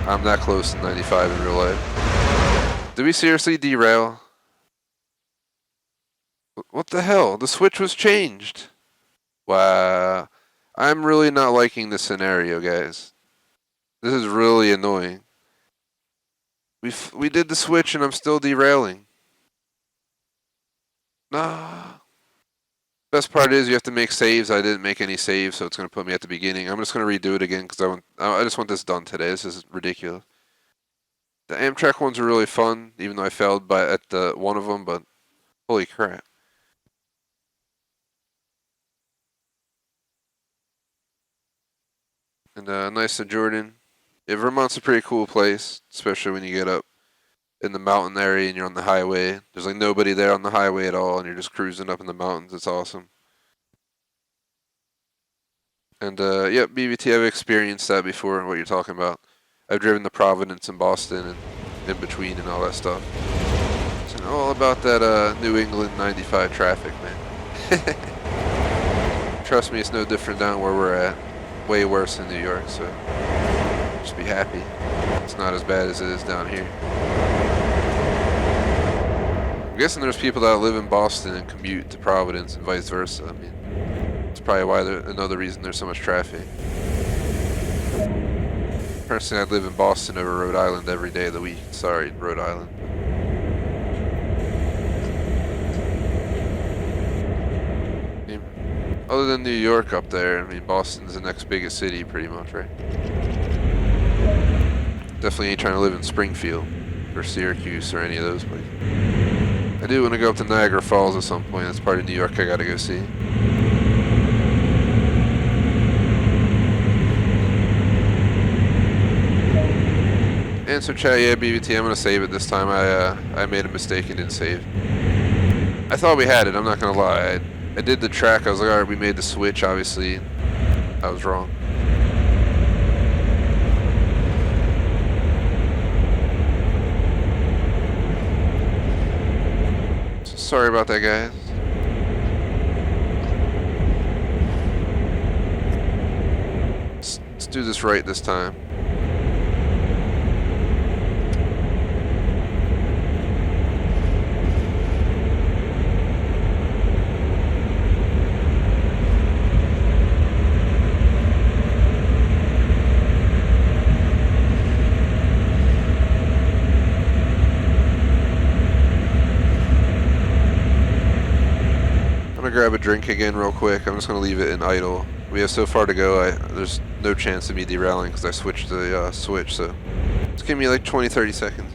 I'm that close to 95 in real life. Did we seriously derail? What the hell? The switch was changed. Wow. I'm really not liking this scenario, guys. This is really annoying. We did the switch and I'm still derailing. Nah. Best part is you have to make saves. I didn't make any saves, so it's going to put me at the beginning. I'm just going to redo it again because I just want this done today. This is ridiculous. The Amtrak ones are really fun, even though I failed at the one of them, but holy crap. And nice to Jordan. Yeah, Vermont's a pretty cool place, especially when you get up in the mountain area and you're on the highway. There's like nobody there on the highway at all, and you're just cruising up in the mountains. It's awesome. And yep, BBT, I've experienced that before, what you're talking about. I've driven to Providence and Boston and in between and all that stuff. It's all about that New England 95 traffic, man. Trust me, it's no different down where we're at. Way worse in New York, so just be happy. It's not as bad as it is down here. I'm guessing there's people that live in Boston and commute to Providence and vice versa. I mean, it's probably why another reason there's so much traffic. Personally, I'd live in Boston over Rhode Island every day of the week. Sorry, Rhode Island. Other than New York up there, I mean, Boston's the next biggest city pretty much, right? Definitely ain't trying to live in Springfield or Syracuse or any of those places. I do want to go up to Niagara Falls at some point. That's part of New York I gotta go see. Answer chat, yeah, BBT, I'm gonna save it this time. I made a mistake and didn't save. I thought we had it, I'm not gonna lie. I did the track, I was like, alright, we made the switch, obviously. I was wrong. So sorry about that, guys. Let's do this right this time. Grab a drink again real quick. I'm just going to leave it in idle. We have so far to go. There's no chance of me derailing because I switched the switch, so just give me like 20-30 seconds.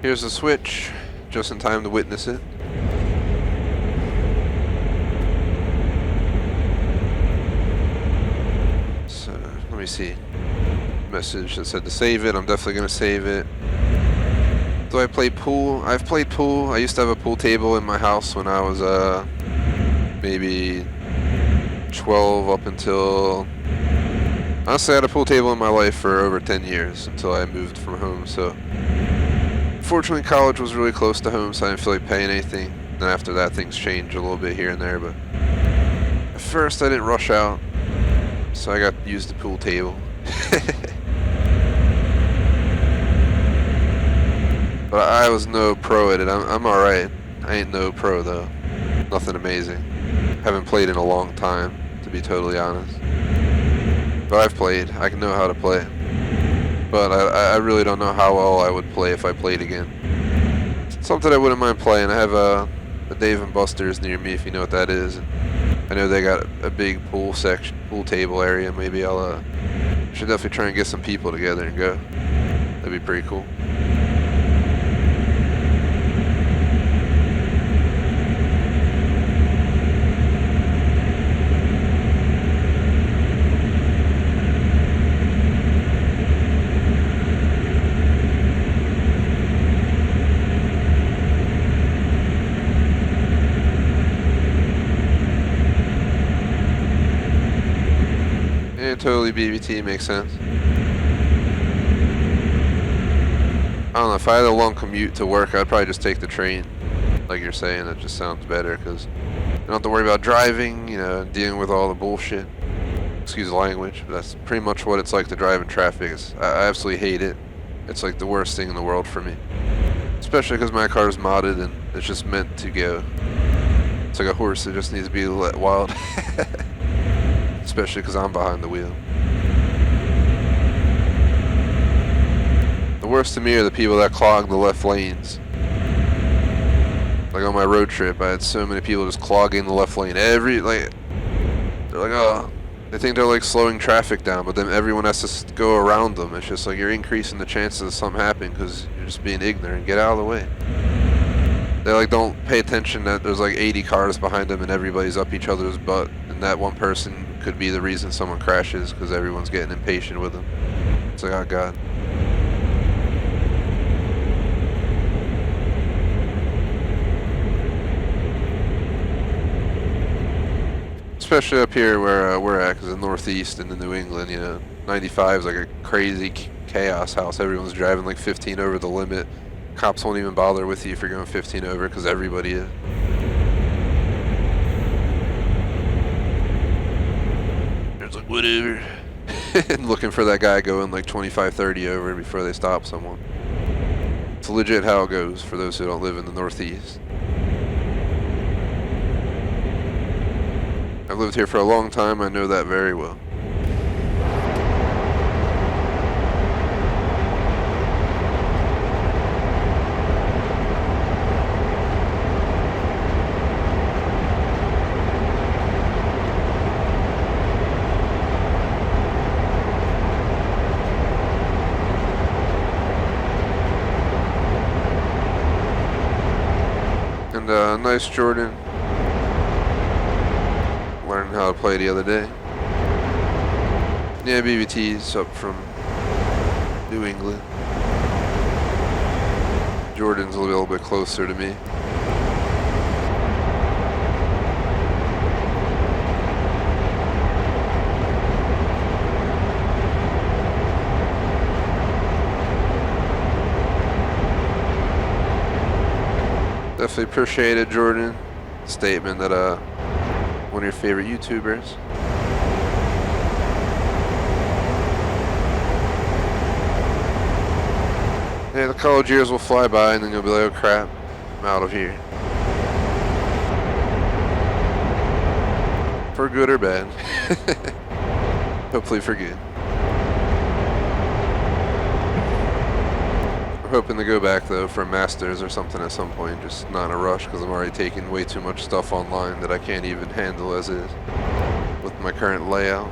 Here's the switch, just in time to witness it. So, let me see. Message that said to save it. I'm definitely going to save it. Do I play pool? I've played pool. I used to have a pool table in my house when I was maybe 12 up until... Honestly, I had a pool table in my life for over 10 years until I moved from home, so... Fortunately, college was really close to home, so I didn't feel like paying anything. Then after that, things changed a little bit here and there, but... At first, I didn't rush out, so I got to use the pool table. But I was no pro at it. I'm alright. I ain't no pro, though. Nothing amazing. Haven't played in a long time, to be totally honest. But I've played. I can know how to play. But I really don't know how well I would play if I played again. Something I wouldn't mind playing. I have a Dave & Buster's near me, if you know what that is. And I know they got a big pool section, pool table area. Maybe I'll should definitely try and get some people together and go. That'd be pretty cool. Totally BBT makes sense. I don't know, if I had a long commute to work, I'd probably just take the train. Like you're saying, that just sounds better because you don't have to worry about driving, you know, dealing with all the bullshit. Excuse the language, but that's pretty much what it's like to drive in traffic. I absolutely hate it. It's like the worst thing in the world for me. Especially because my car is modded and it's just meant to go. It's like a horse that just needs to be let wild. Especially because I'm behind the wheel. The worst to me are the people that clog the left lanes. Like on my road trip, I had so many people just clogging the left lane. They're like, oh, they think they're like slowing traffic down, but then everyone has to go around them. It's just like you're increasing the chances of something happening because you're just being ignorant. Get out of the way. They like don't pay attention that there's like 80 cars behind them and everybody's up each other's butt, and that one person could be the reason someone crashes because everyone's getting impatient with them. It's like, oh god. Especially up here where we're at, because the Northeast and the New England, you know, 95 is like a crazy chaos house. Everyone's driving like 15 over the limit. Cops won't even bother with you if you're going 15 over because everybody is. There's like, whatever. And looking for that guy going like 25, 30 over before they stop someone. It's legit how it goes for those who don't live in the Northeast. I've lived here for a long time, I know that very well. And nice Jordan. Learning how to play the other day. Yeah, BBT's up from New England. Jordan's a little bit closer to me. Definitely appreciate it, Jordan. Statement that one of your favorite YouTubers. Yeah, the college years will fly by and then you'll be like, oh crap, I'm out of here. For good or bad. Hopefully for good. I'm hoping to go back though for a master's or something at some point, just not in a rush because I'm already taking way too much stuff online that I can't even handle as is with my current layout.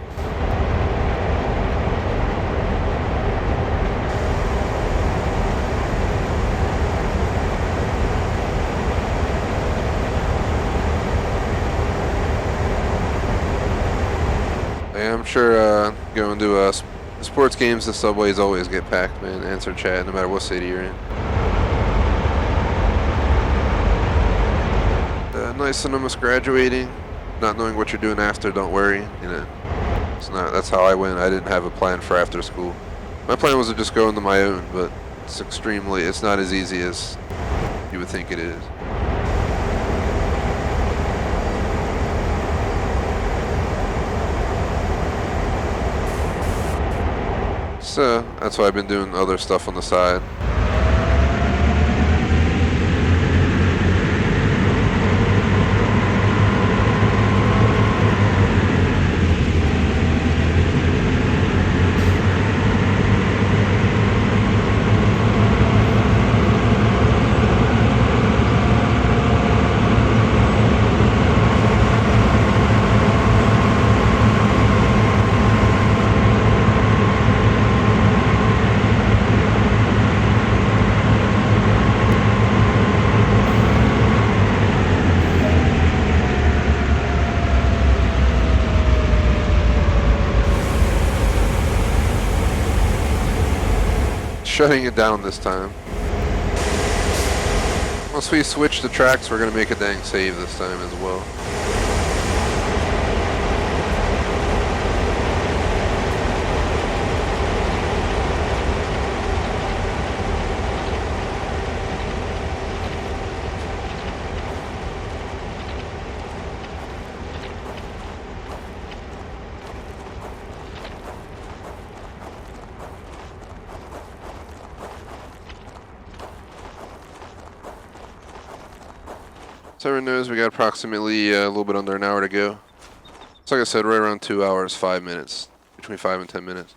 I'm sure going to sports games, the subways always get packed, man. Answer chat, no matter what city you're in. Nice and almost graduating. Not knowing what you're doing after, don't worry. You know, it's not. That's how I went. I didn't have a plan for after school. My plan was to just go into my own, but it's not as easy as you would think it is. So that's why I've been doing other stuff on the side. Shutting it down this time. Once we switch the tracks, we're gonna make a dang save this time as well. So everyone knows we got approximately a little bit under an hour to go. So like I said, right around 2 hours, 5 minutes. Between 5 and 10 minutes.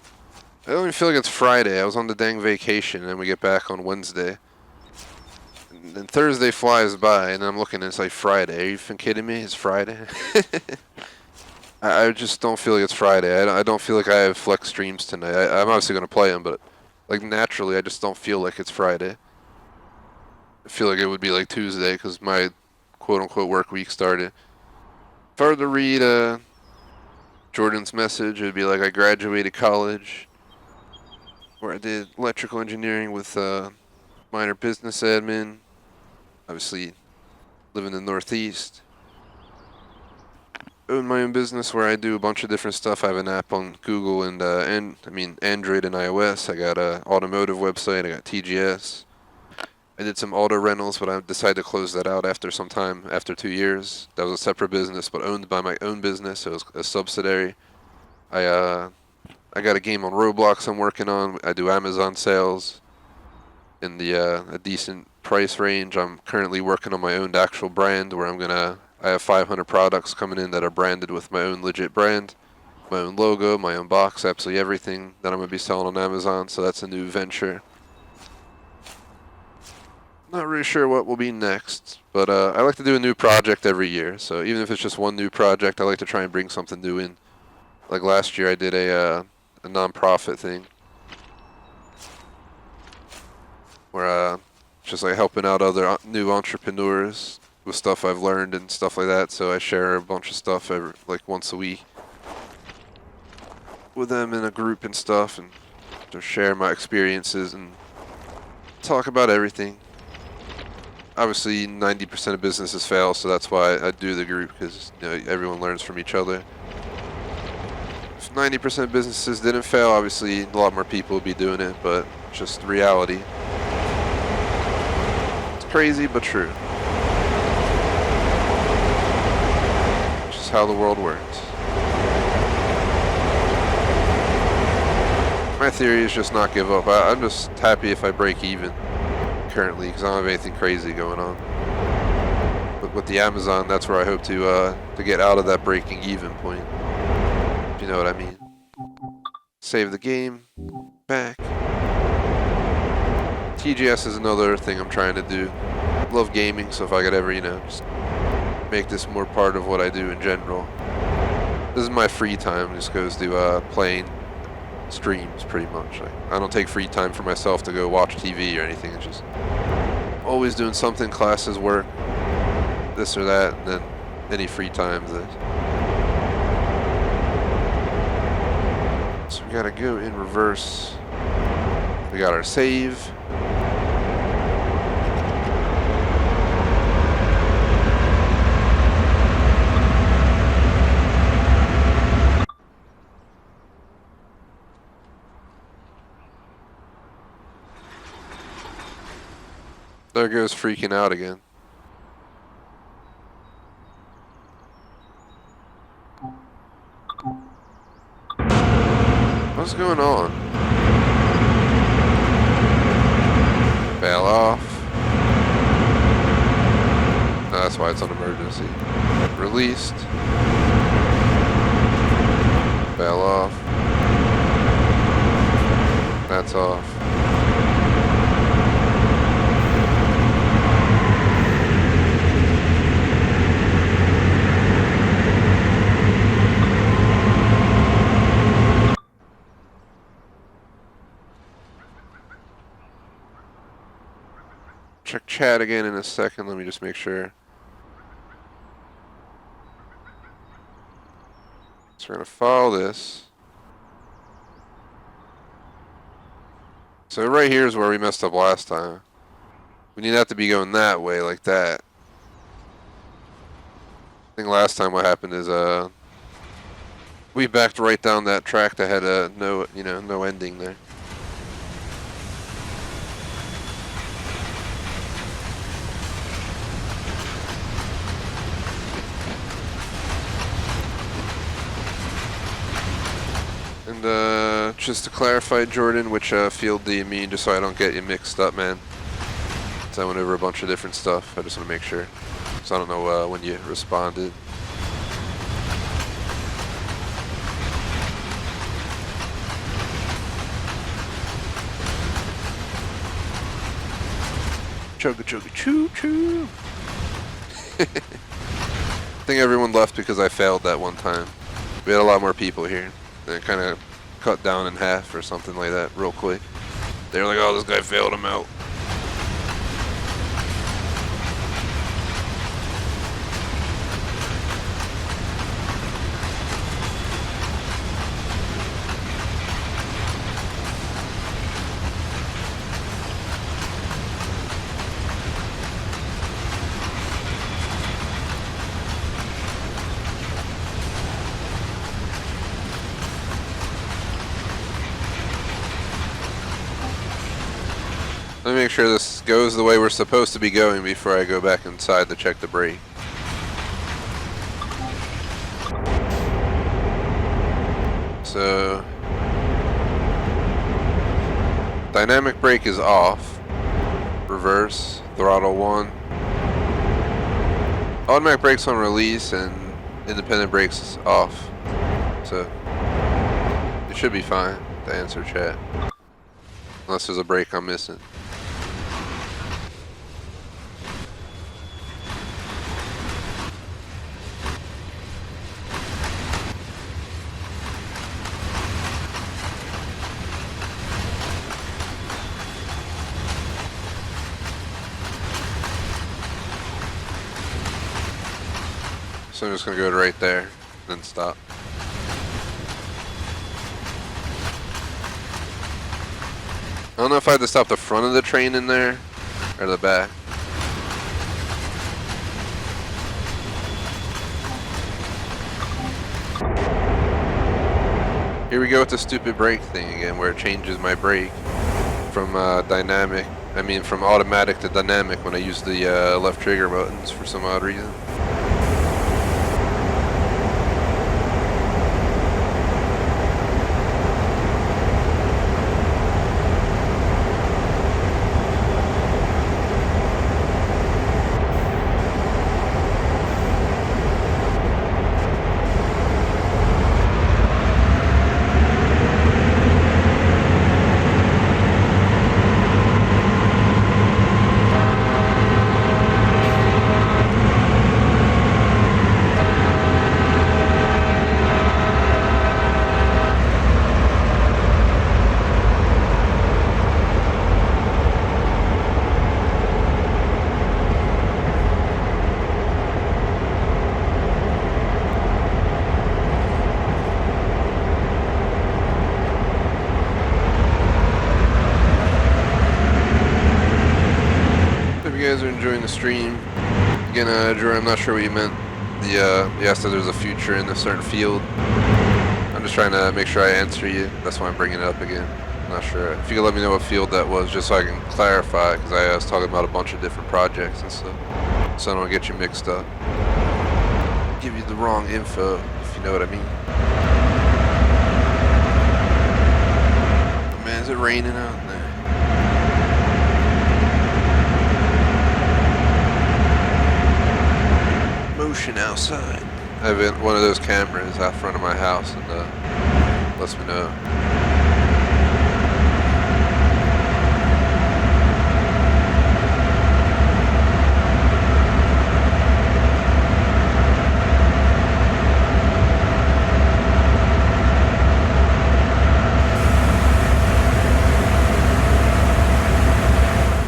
I don't even feel like it's Friday. I was on the dang vacation and we get back on Wednesday. And then Thursday flies by and I'm looking and it's like Friday. Are you even kidding me? It's Friday? I just don't feel like it's Friday. I don't feel like I have flex streams tonight. I'm obviously going to play them, but like naturally I just don't feel like it's Friday. I feel like it would be like Tuesday because my quote-unquote work week started. If I were to read Jordan's message, it would be like I graduated college, where I did electrical engineering with minor business admin, obviously live in the Northeast. Own my own business where I do a bunch of different stuff. I have an app on Google and Android and iOS. I got an automotive website. I got TGS. I did some auto rentals, but I decided to close that out after some time, after 2 years. That was a separate business, but owned by my own business, so it was a subsidiary. I got a game on Roblox I'm working on. I do Amazon sales in a decent price range. I'm currently working on my own actual brand where I have 500 products coming in that are branded with my own legit brand, my own logo, my own box, absolutely everything that I'm going to be selling on Amazon, so that's a new venture. Not really sure what will be next, but I like to do a new project every year. So even if it's just one new project, I like to try and bring something new in. Like last year, I did a non-profit thing where just like helping out other new entrepreneurs with stuff I've learned and stuff like that. So I share a bunch of stuff like once a week with them in a group and stuff, and just share my experiences and talk about everything. Obviously 90% of businesses fail, so that's why I do the group, because everyone learns from each other. If 90% of businesses didn't fail, obviously a lot more people would be doing it, but just reality. It's crazy but true. It's just how the world works. My theory is just not give up. I'm just happy if I break even currently, because I don't have anything crazy going on. But with the Amazon, that's where I hope to get out of that breaking even point. If you know what I mean. Save the game. Back. TGS is another thing I'm trying to do. Love gaming, so if I could ever, just make this more part of what I do in general. This is my free time. It just goes to playing streams, pretty much. I don't take free time for myself to go watch TV or anything. It's just always doing something, classes, work, this or that, and then any free time. So we gotta go in reverse. We got our save. There goes freaking out again. What's going on? Bail off. No, that's why it's an emergency. Released. Bail off. That's off. Check chat again in a second. Let me just make sure. So we're going to follow this. So right here is where we messed up last time. We need that to be going that way, like that. I think last time what happened is we backed right down that track that had no ending there. And just to clarify, Jordan, which field do you mean, just so I don't get you mixed up, man? So I went over a bunch of different stuff. I just want to make sure. So I don't know when you responded. Chugga chugga choo choo. I think everyone left because I failed that one time. We had a lot more people here. And it kind of cut down in half or something like that real quick. They were like, oh, this guy failed him out. Let me make sure this goes the way we're supposed to be going before I go back inside to check the brake. So, dynamic brake is off. Reverse, throttle 1. Automatic brakes on release and independent brakes off. So, it should be fine to answer chat. Unless there's a brake I'm missing. So I'm just going to go right there, then stop. I don't know if I had to stop the front of the train in there, or the back. Here we go with the stupid brake thing again, where it changes my brake from from automatic to dynamic when I use the left trigger buttons for some odd reason. enjoying the stream. Again, Drew, I'm not sure what you meant. You asked if there's a future in a certain field. I'm just trying to make sure I answer you. That's why I'm bringing it up again. I'm not sure. If you could let me know what field that was, just so I can clarify, because I was talking about a bunch of different projects and stuff, so I don't get you mixed up. Give you the wrong info, if you know what I mean. Man, is it raining out there? Motion outside. I have one of those cameras out front of my house, and lets me know.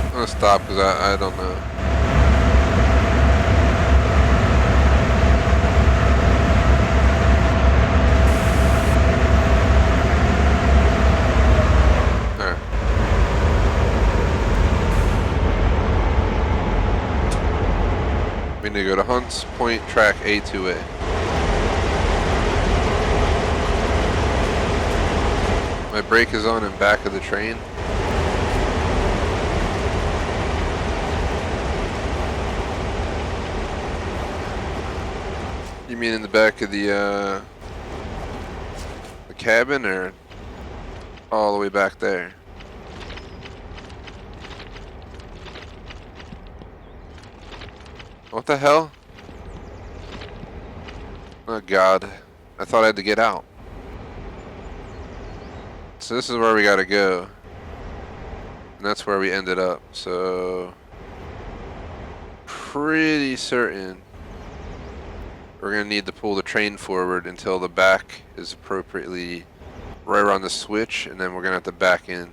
I'm gonna stop because I don't know. We need to go to Hunts Point, track A2A. My brake is on in back of the train. You mean in the back of the cabin, or all the way back there? What the hell? Oh god. I thought I had to get out. So this is where we gotta go. And that's where we ended up. So pretty certain we're gonna need to pull the train forward until the back is appropriately right around the switch, and then we're gonna have to back in.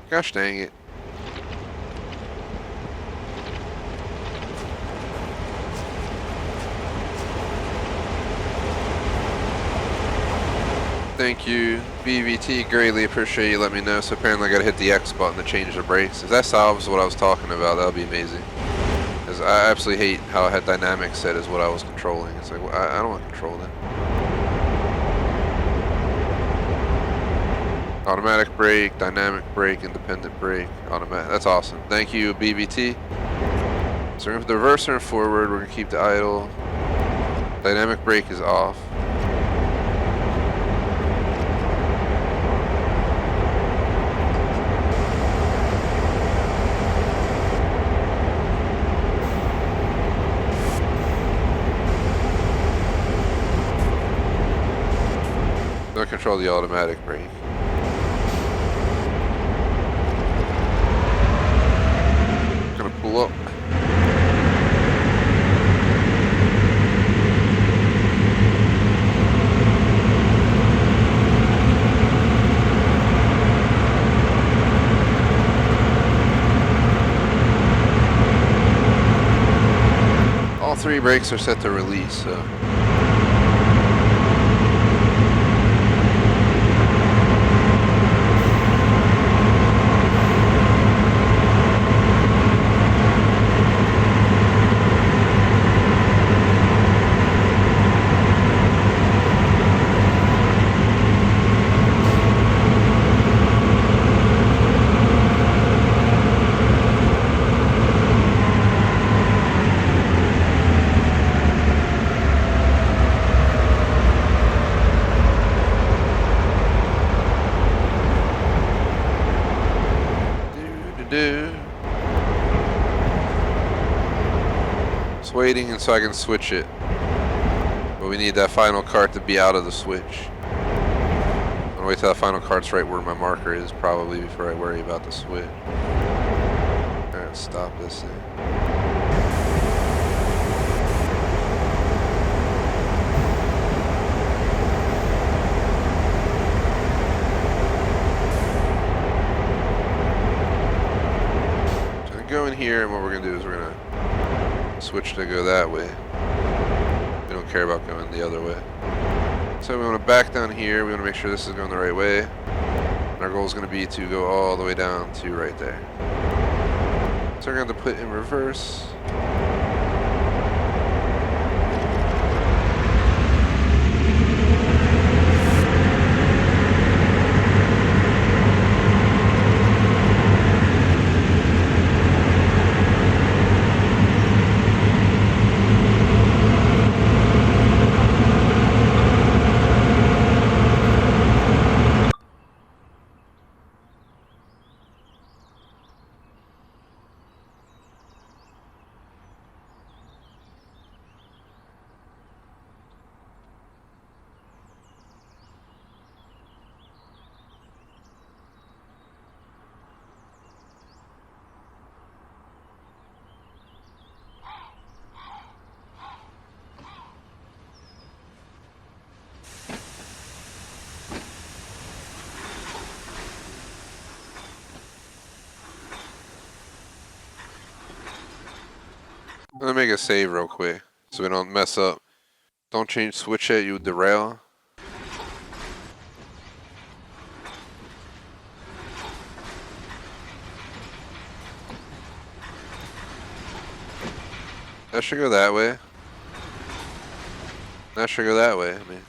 Gosh dang it. Thank you, BVT. Greatly appreciate you letting me know. So apparently I gotta hit the X button to change the brakes. If that solves what I was talking about, that would be amazing. Because I absolutely hate how I had dynamic set as what I was controlling. It's like, well, I don't want to control that. Automatic brake, dynamic brake, independent brake, automatic. That's awesome. Thank you, BBT. So we're going to put the reverser in forward. We're going to keep the idle. Dynamic brake is off. Don't control the automatic brake. Pull up. All three brakes are set to release, so. It's waiting and so I can switch it. But we need that final cart to be out of the switch. I'm gonna wait till that final cart's right where my marker is probably before I worry about the switch. Alright, stop this thing. Go in here, and what we're going to do is we're going to switch to go that way. We don't care about going the other way. So we want to back down here. We want to make sure this is going the right way. Our goal is going to be to go all the way down to right there. So we're going to have to put in reverse. Let me make a save real quick so we don't mess up. Don't change switch yet, you derail. That should go that way. That should go that way. I mean,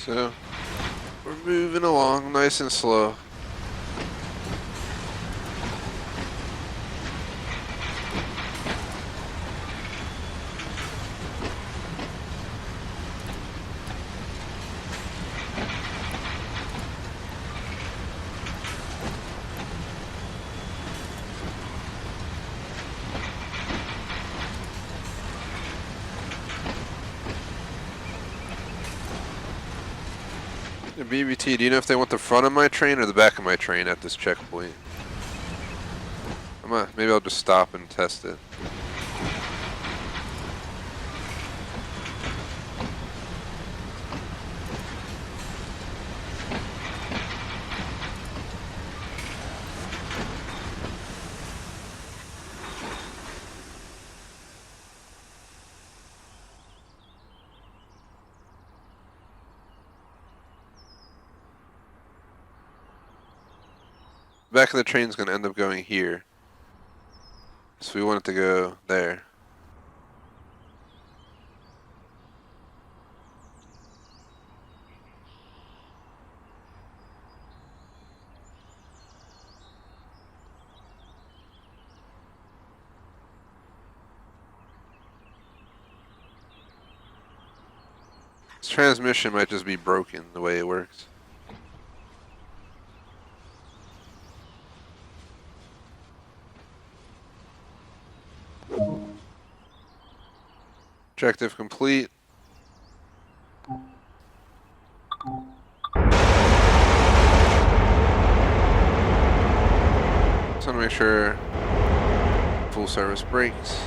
so we're moving along nice and slow. BBT, do you know if they want the front of my train or the back of my train at this checkpoint? Maybe I'll just stop and test it. Back of the train's going to end up going here. So we want it to go there. This transmission might just be broken the way it works. Objective complete. Just want to make sure full service brakes.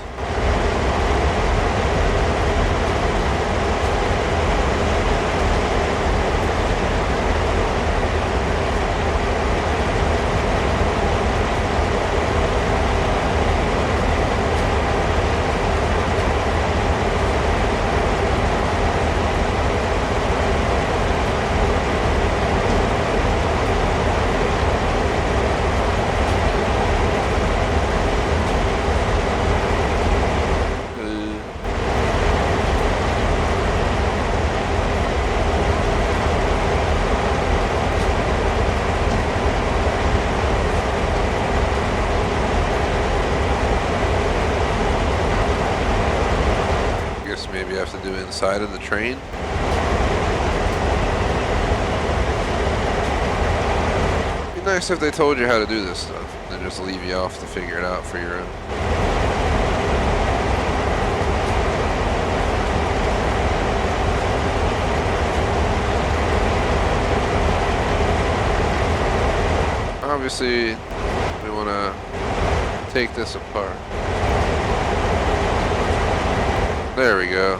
Maybe I have to do inside of the train. nice if they told you how to do this stuff, then just leave you off to figure it out for your own. Obviously, we want to take this apart. There we go.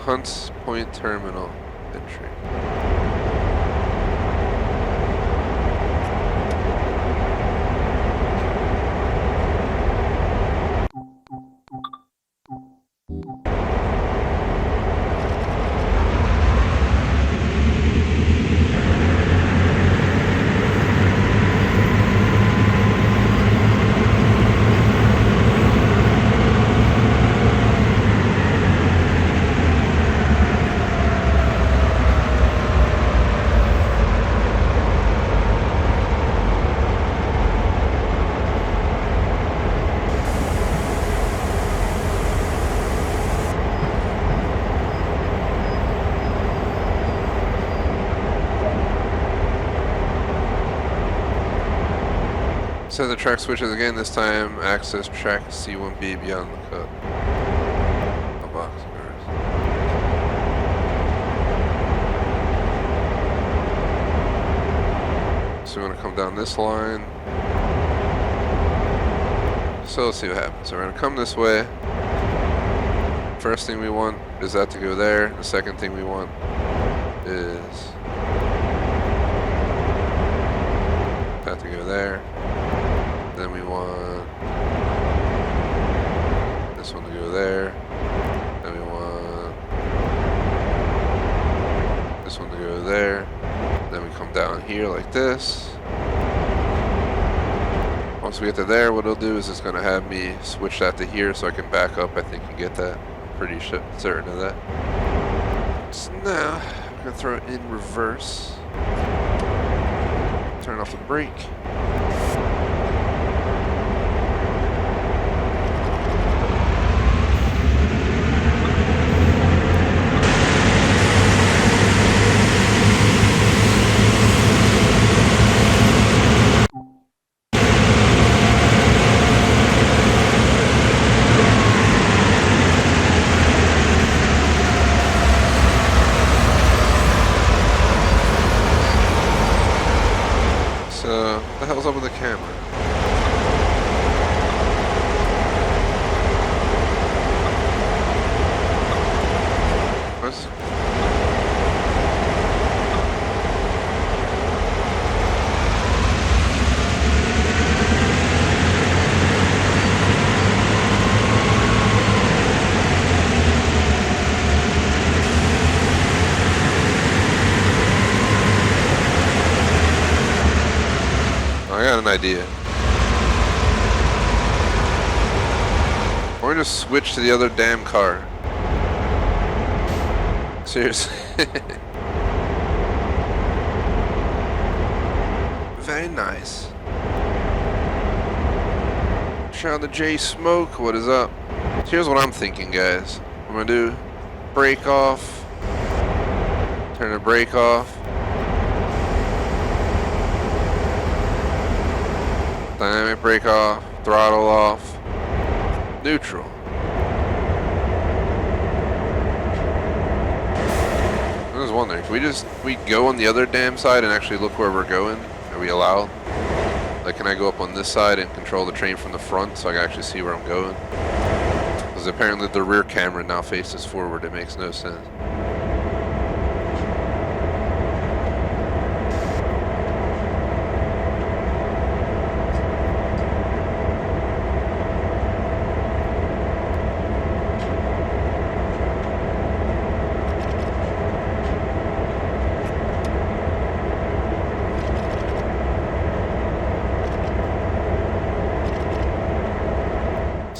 Hunts Point Terminal entry. Set the track switches again, this time access track C1B beyond the cut. A box cars. So we want to come down this line. So let's see what happens. So we're going to come this way. First thing we want is that to go there. The second thing we want is that to go there. Then we want this one to go there. Then we want this one to go there. Then we come down here like this. Once we get to there, what it'll do is it's going to have me switch that to here so I can back up, I think, and get that. I'm pretty certain of that. So now, I'm going to throw it in reverse. Turn off the brake. What the hell's up with the camera? What's... I got an idea. Or just switch to the other damn car. Seriously. Very nice. Sean the J Smoke, what is up? So here's what I'm thinking, guys. I'm gonna do brake off. Turn the brake off. Dynamic brake off, throttle off, neutral. I was wondering, can we go on the other damn side and actually look where we're going? Are we allowed? Like, can I go up on this side and control the train from the front so I can actually see where I'm going? Because apparently the rear camera now faces forward, it makes no sense.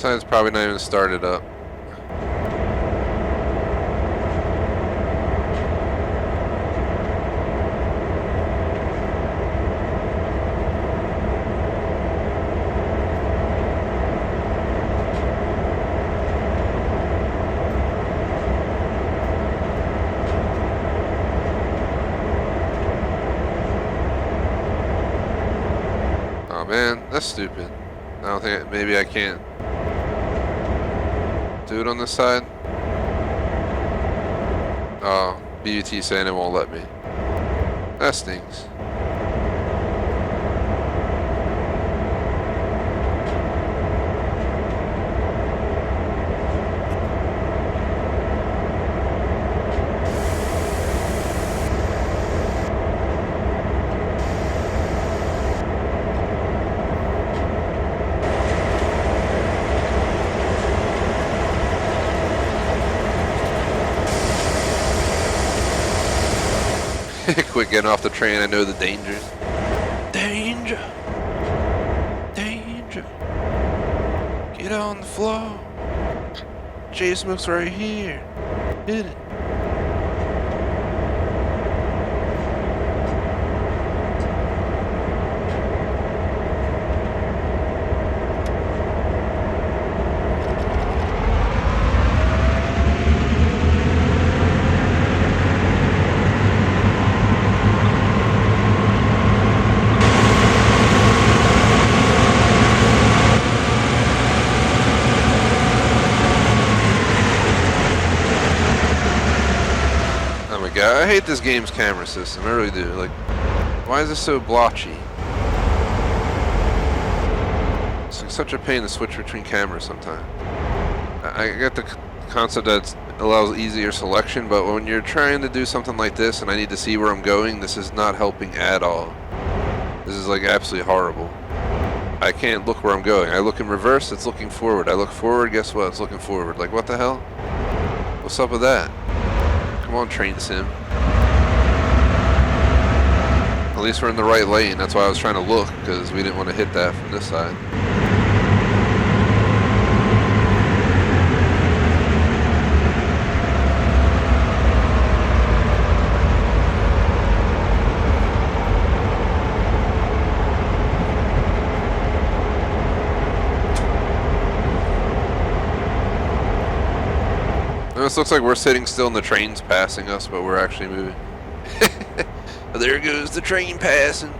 Side's probably not even started up. Oh man, that's stupid. I don't think, maybe I can't do it on this side. Oh, BUT saying it won't let me. That stinks. Quit getting off the train, I know the dangers. Danger! Danger! Get on the floor! J-Smoke's right here. Hit it. I hate this game's camera system, I really do. Like, why is this so blotchy? It's like such a pain to switch between cameras sometimes. I get the concept that it allows easier selection, but when you're trying to do something like this and I need to see where I'm going, this is not helping at all. This is like absolutely horrible. I can't look where I'm going. I look in reverse, it's looking forward. I look forward, guess what? It's looking forward. Like, what the hell? What's up with that? Come on, train sim. At least we're in the right lane. That's why I was trying to look, because we didn't want to hit that from this side. This looks like we're sitting still and the train's passing us, but we're actually moving. There goes the train passing.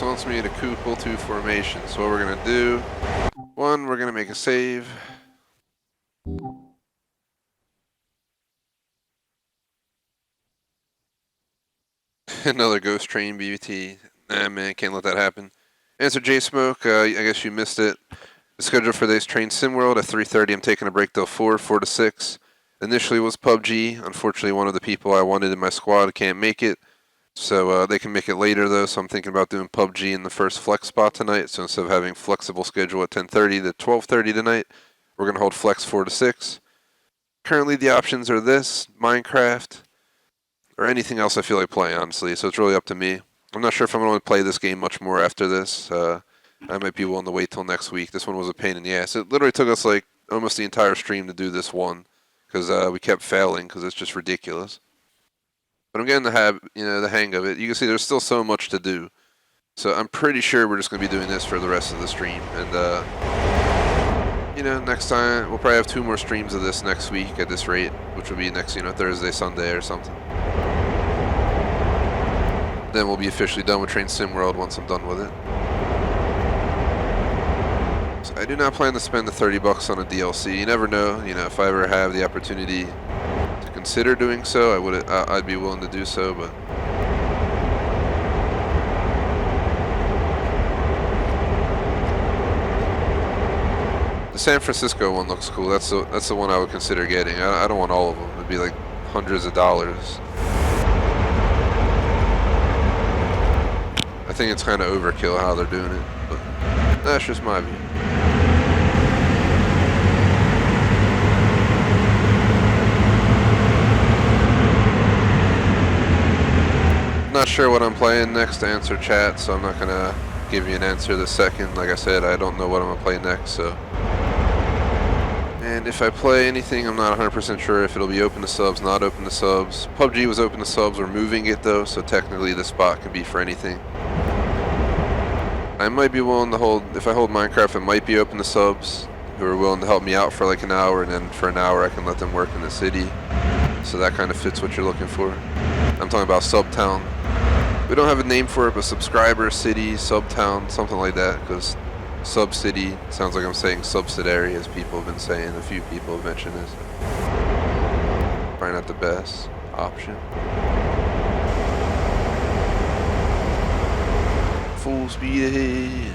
Wants me to couple two formations. So what we're gonna do, one, we're gonna make a save. Another ghost train BUT. Nah man, can't let that happen. Answer J-Smoke, I guess you missed it. The schedule for today's train SimWorld at 3:30. I'm taking a break till 4 to 6. Initially was PUBG. Unfortunately, one of the people I wanted in my squad can't make it. So they can make it later though, so I'm thinking about doing PUBG in the first flex spot tonight. So instead of having flexible schedule at 10:30 to 12:30 tonight, we're going to hold flex 4 to 6. Currently the options are this, Minecraft, or anything else I feel like playing, honestly. So it's really up to me. I'm not sure if I'm going to play this game much more after this. I might be willing to wait till next week. This one was a pain in the ass. It literally took us like almost the entire stream to do this one, because we kept failing because it's just ridiculous. But I'm getting the hang of it. You can see there's still so much to do. So I'm pretty sure we're just going to be doing this for the rest of the stream. And, you know, next time we'll probably have 2 more streams of this next week at this rate, which will be next, you know, Thursday, Sunday or something. Then we'll be officially done with Train Sim World once I'm done with it. So I do not plan to spend the $30 on a DLC. You never know, you know, if I ever have the opportunity to consider doing so, I'd be willing to do so, but the San Francisco one looks cool. That's the one I would consider getting. I don't want all of them. It'd be like hundreds of dollars. I think it's kind of overkill how they're doing it, but that's just my view. Not sure what I'm playing next to answer chat, so I'm not gonna give you an answer this second. Like I said, I don't know what I'm gonna play next, so. And if I play anything, I'm not 100% sure if it'll be open to subs, not open to subs. PUBG was open to subs. We're moving it though, so technically the spot can be for anything. I might be willing to hold, if I hold Minecraft, it might be open to subs who are willing to help me out for like an hour, and then for an hour I can let them work in the city. So that kind of fits what you're looking for. I'm talking about Subtown. We don't have a name for it, but subscriber city, Subtown, something like that, because Sub-City sounds like I'm saying subsidiary, as people have been saying. A few people have mentioned this. Probably not the best option. Full speed ahead.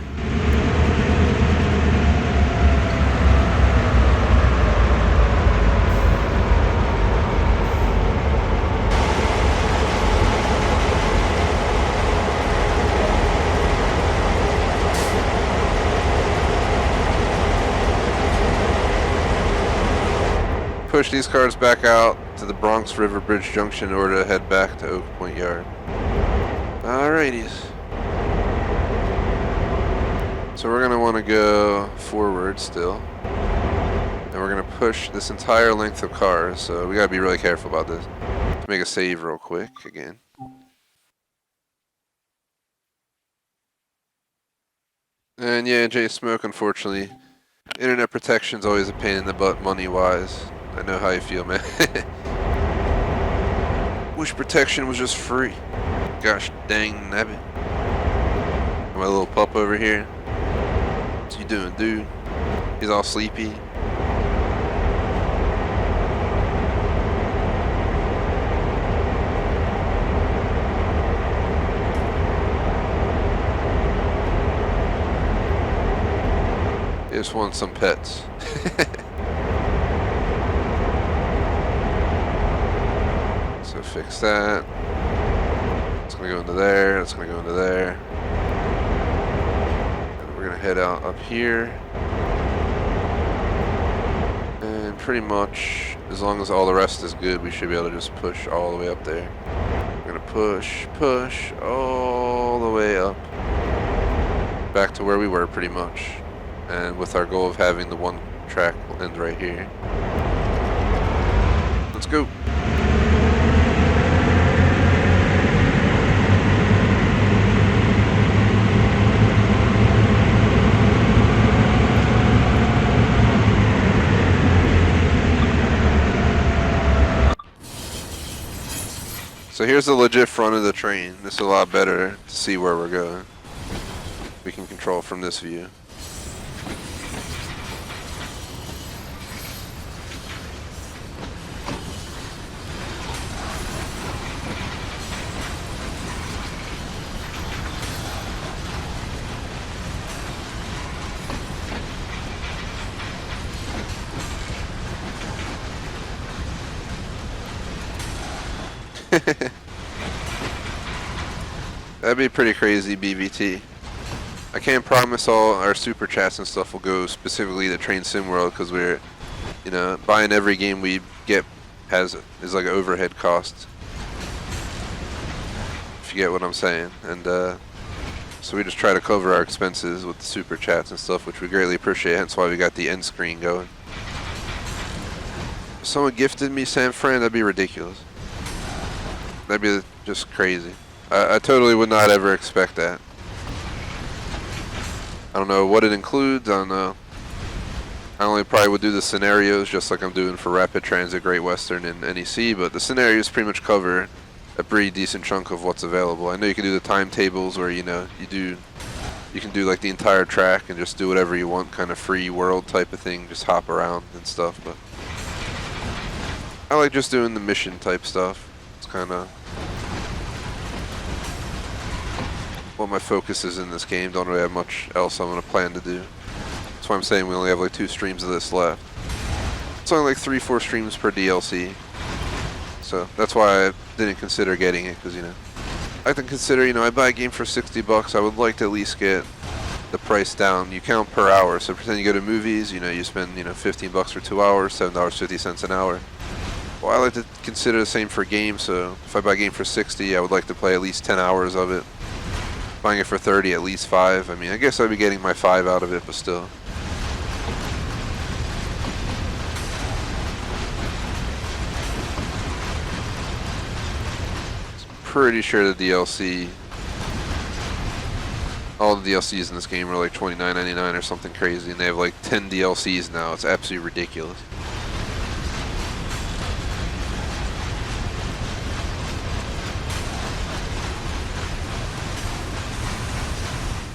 Push these cars back out to the Bronx River Bridge Junction in order to head back to Oak Point Yard. Alrighties. So we're going to want to go forward still. And we're going to push this entire length of cars, so we got to be really careful about this. Let's make a save real quick again. And yeah, J Smoke, unfortunately, internet protection's always a pain in the butt money-wise. I know how you feel, man. Wish protection was just free. Gosh dang nabbit. My little pup over here. What's you doing, dude? He's all sleepy. He just wants some pets. So fix that. It's gonna go into there. It's gonna go into there. And we're gonna head out up here. And pretty much, as long as all the rest is good, we should be able to just push all the way up there. We're gonna push all the way up. Back to where we were pretty much. And with our goal of having the one track end right here. Let's go. So here's the legit front of the train. This is a lot better to see where we're going. We can control from this view. That'd be pretty crazy, BBT. I can't promise all our super chats and stuff will go specifically to Train Sim World, because we're, you know, buying every game we get is like an overhead cost. If you get what I'm saying. And so we just try to cover our expenses with the super chats and stuff, which we greatly appreciate. Hence why we got the end screen going. If someone gifted me San Fran, that'd be ridiculous. That'd be just crazy. I totally would not ever expect that. don't know what it includes. I don't know. I only probably would do the scenarios just like I'm doing for Rapid Transit, Great Western, and NEC, but the scenarios pretty much cover a pretty decent chunk of what's available. I know you can do the timetables where, you know, you can do like the entire track and just do whatever you want, kind of free world type of thing, just hop around and stuff, but I like just doing the mission type stuff. It's kind of what my focus is in this game. Don't really have much else I'm going to plan to do. That's why I'm saying we only have like 2 streams of this left. It's only like 3-4 streams per DLC. So that's why I didn't consider getting it, because, you know, I can consider, you know, I buy a game for $60, I would like to at least get the price down. You count per hour, so pretend you go to movies, you know, you spend, you know, $15 for 2 hours, $7.50 an hour. Well, I like to consider the same for games, so if I buy a game for $60, I would like to play at least 10 hours of it. Buying it for $30, at least 5. I mean, I guess I'd be getting my 5 out of it, but still. Pretty sure the DLC, all the DLCs in this game are like $29.99 or something crazy, and they have like 10 DLCs now. It's absolutely ridiculous.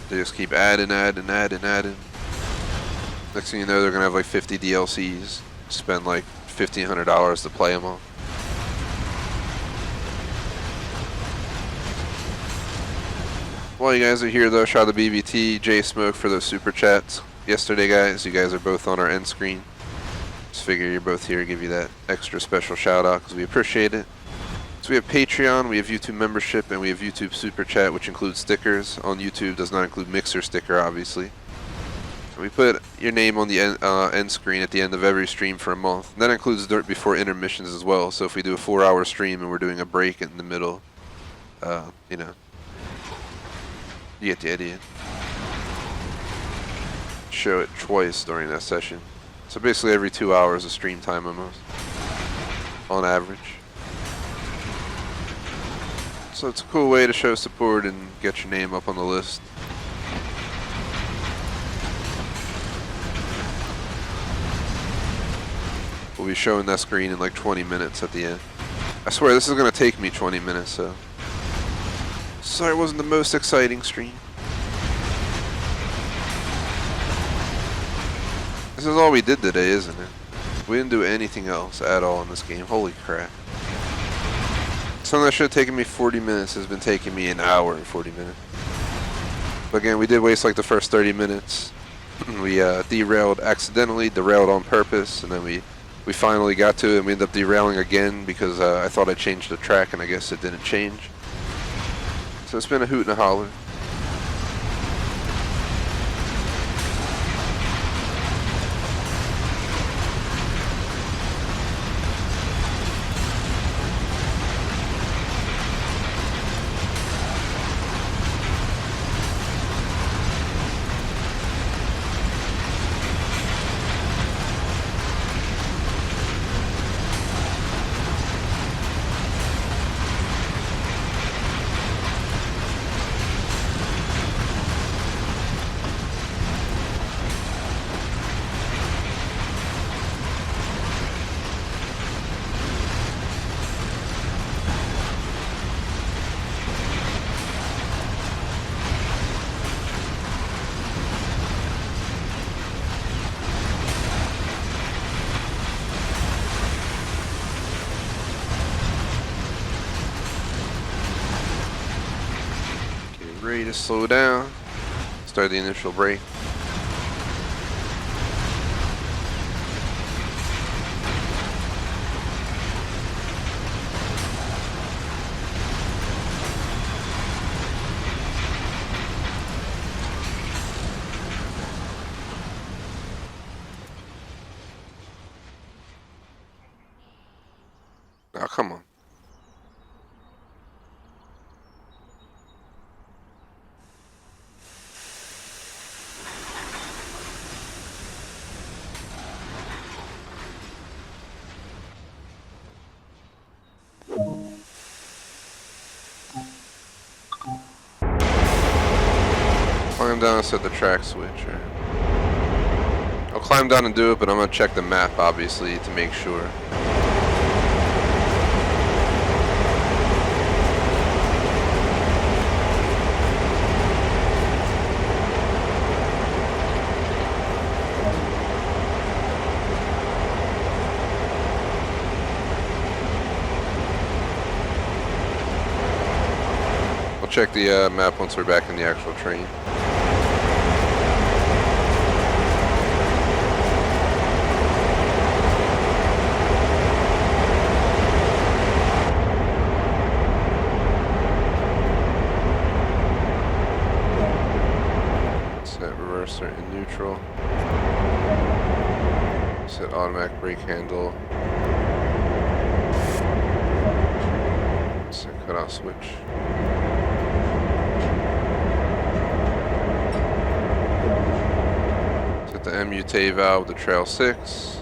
They just keep adding. Next thing you know, they're gonna have like 50 DLCs. Spend like $1,500 to play them all. While you guys are here though, shout out to BBT, J Smoke for those super chats yesterday, guys. You guys are both on our end screen. Just figure you're both here, give you that extra special shout out because we appreciate it. So we have Patreon, we have YouTube membership, and we have YouTube super chat, which includes stickers. On YouTube does not include Mixer sticker, obviously. So we put your name on the end screen at the end of every stream for a month. And that includes before intermissions as well. So if we do a 4-hour stream and we're doing a break in the middle, you know, you get the idea. Show it twice during that session. So basically every 2 hours of stream time almost, on average. So it's a cool way to show support and get your name up on the list. We'll be showing that screen in like 20 minutes at the end. I swear this is going to take me 20 minutes, so. Sorry it wasn't the most exciting stream. This is all we did today, isn't it? We didn't do anything else at all in this game. Holy crap. Something that should have taken me 40 minutes has been taking me an hour and 40 minutes. But again, we did waste like the first 30 minutes. We derailed accidentally, derailed on purpose, and then we finally got to it, and we ended up derailing again because I thought I changed the track, and I guess it didn't change. So it's been a hoot and a holler. Ready to slow down, start the initial brake. Oh, come on. down and set the track switch. I'll climb down and do it, but I'm gonna check the map obviously to make sure. I'll check the map once we're back in the actual train. Reverser in neutral. Set automatic brake handle. Set cutoff switch. Set the MUT valve with the trail 6.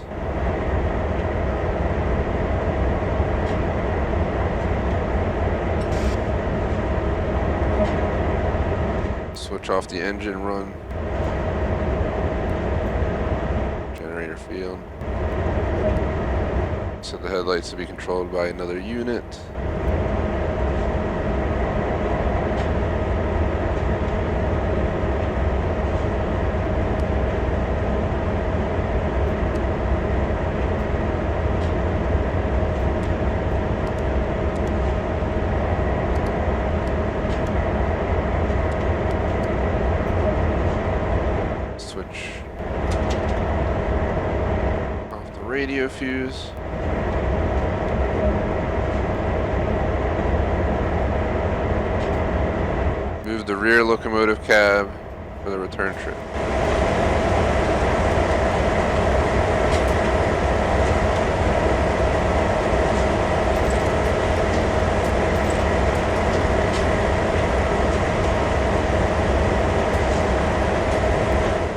Switch off the engine run. Generator field. Set the headlights to be controlled by another unit. Switch off the radio fuse. Move the rear locomotive cab for the return trip.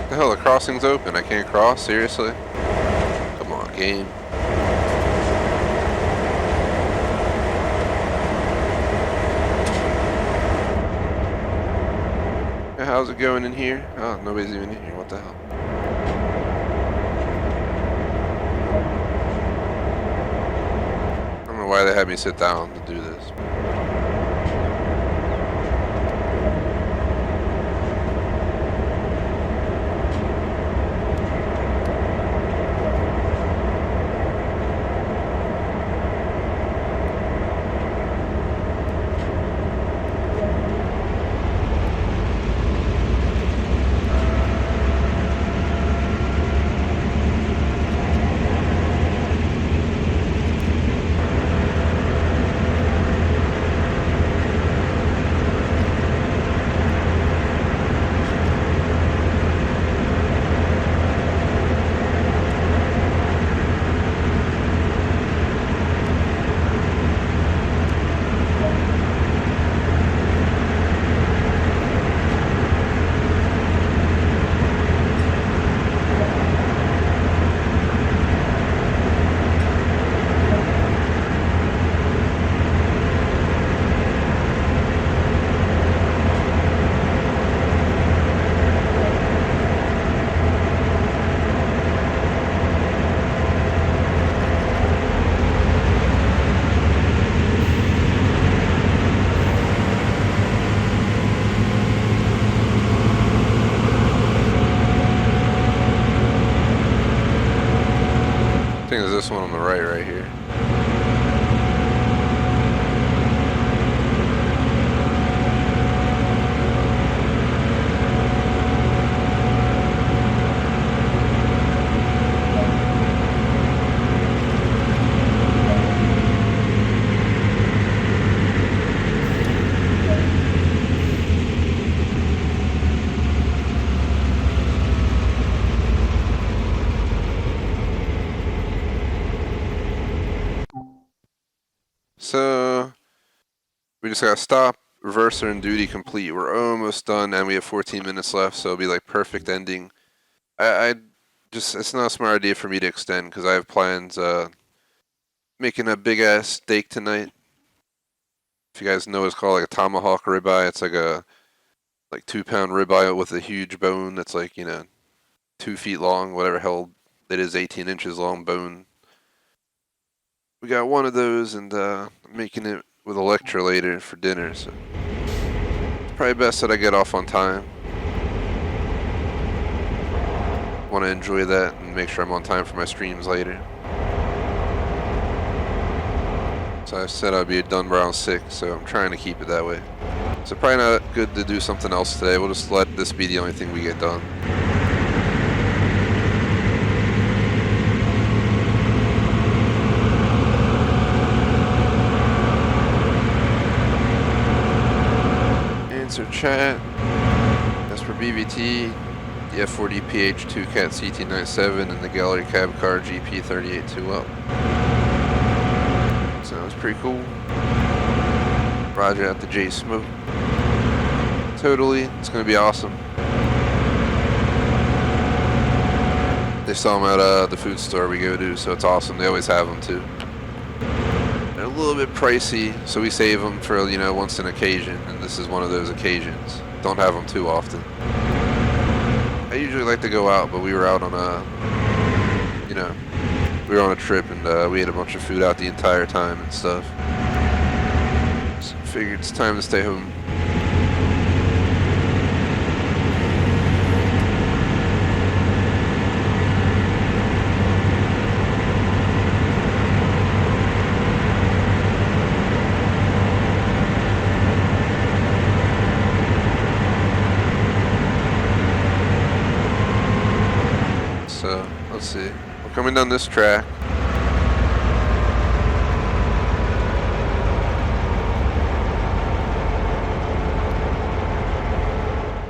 The hell, the crossing's open. I can't cross? Seriously? Come on, game. Yeah, how's it going in here? Oh, nobody's even in here. What the hell? I don't know why they had me sit down to do this. I think it's this one on the right here. So we just gotta stop, reverser and duty complete. We're almost done and we have 14 minutes left, so it'll be like perfect ending. I just, it's not a smart idea for me to extend because I have plans making a big ass steak tonight. If you guys know, it's called like a tomahawk ribeye. It's like like 2 pound ribeye with a huge bone that's like, 2 feet long, whatever hell it is, 18 inches long bone. We got one of those, and making it with Electra later for dinner, so it's probably best that I get off on time. Want to enjoy that and make sure I'm on time for my streams later. So I said I'd be done around 6, so I'm trying to keep it that way. So probably not good to do something else today. We'll just let this be the only thing we get done. Answer chat. As for BVT, the F40 PH2 Cat CT97 and the Gallery Cab Car GP38 2 up. Sounds pretty cool. Roger at the J Smoke. Totally, it's gonna be awesome. They sell them at the food store we go to, so it's awesome. They always have them too. They're a little bit pricey, so we save them for once an occasion, and this is one of those occasions. Don't have them too often. I usually like to go out, but we were out on we were on a trip, and we ate a bunch of food out the entire time and stuff. So I figured it's time to stay home. So let's see. We're coming down this track.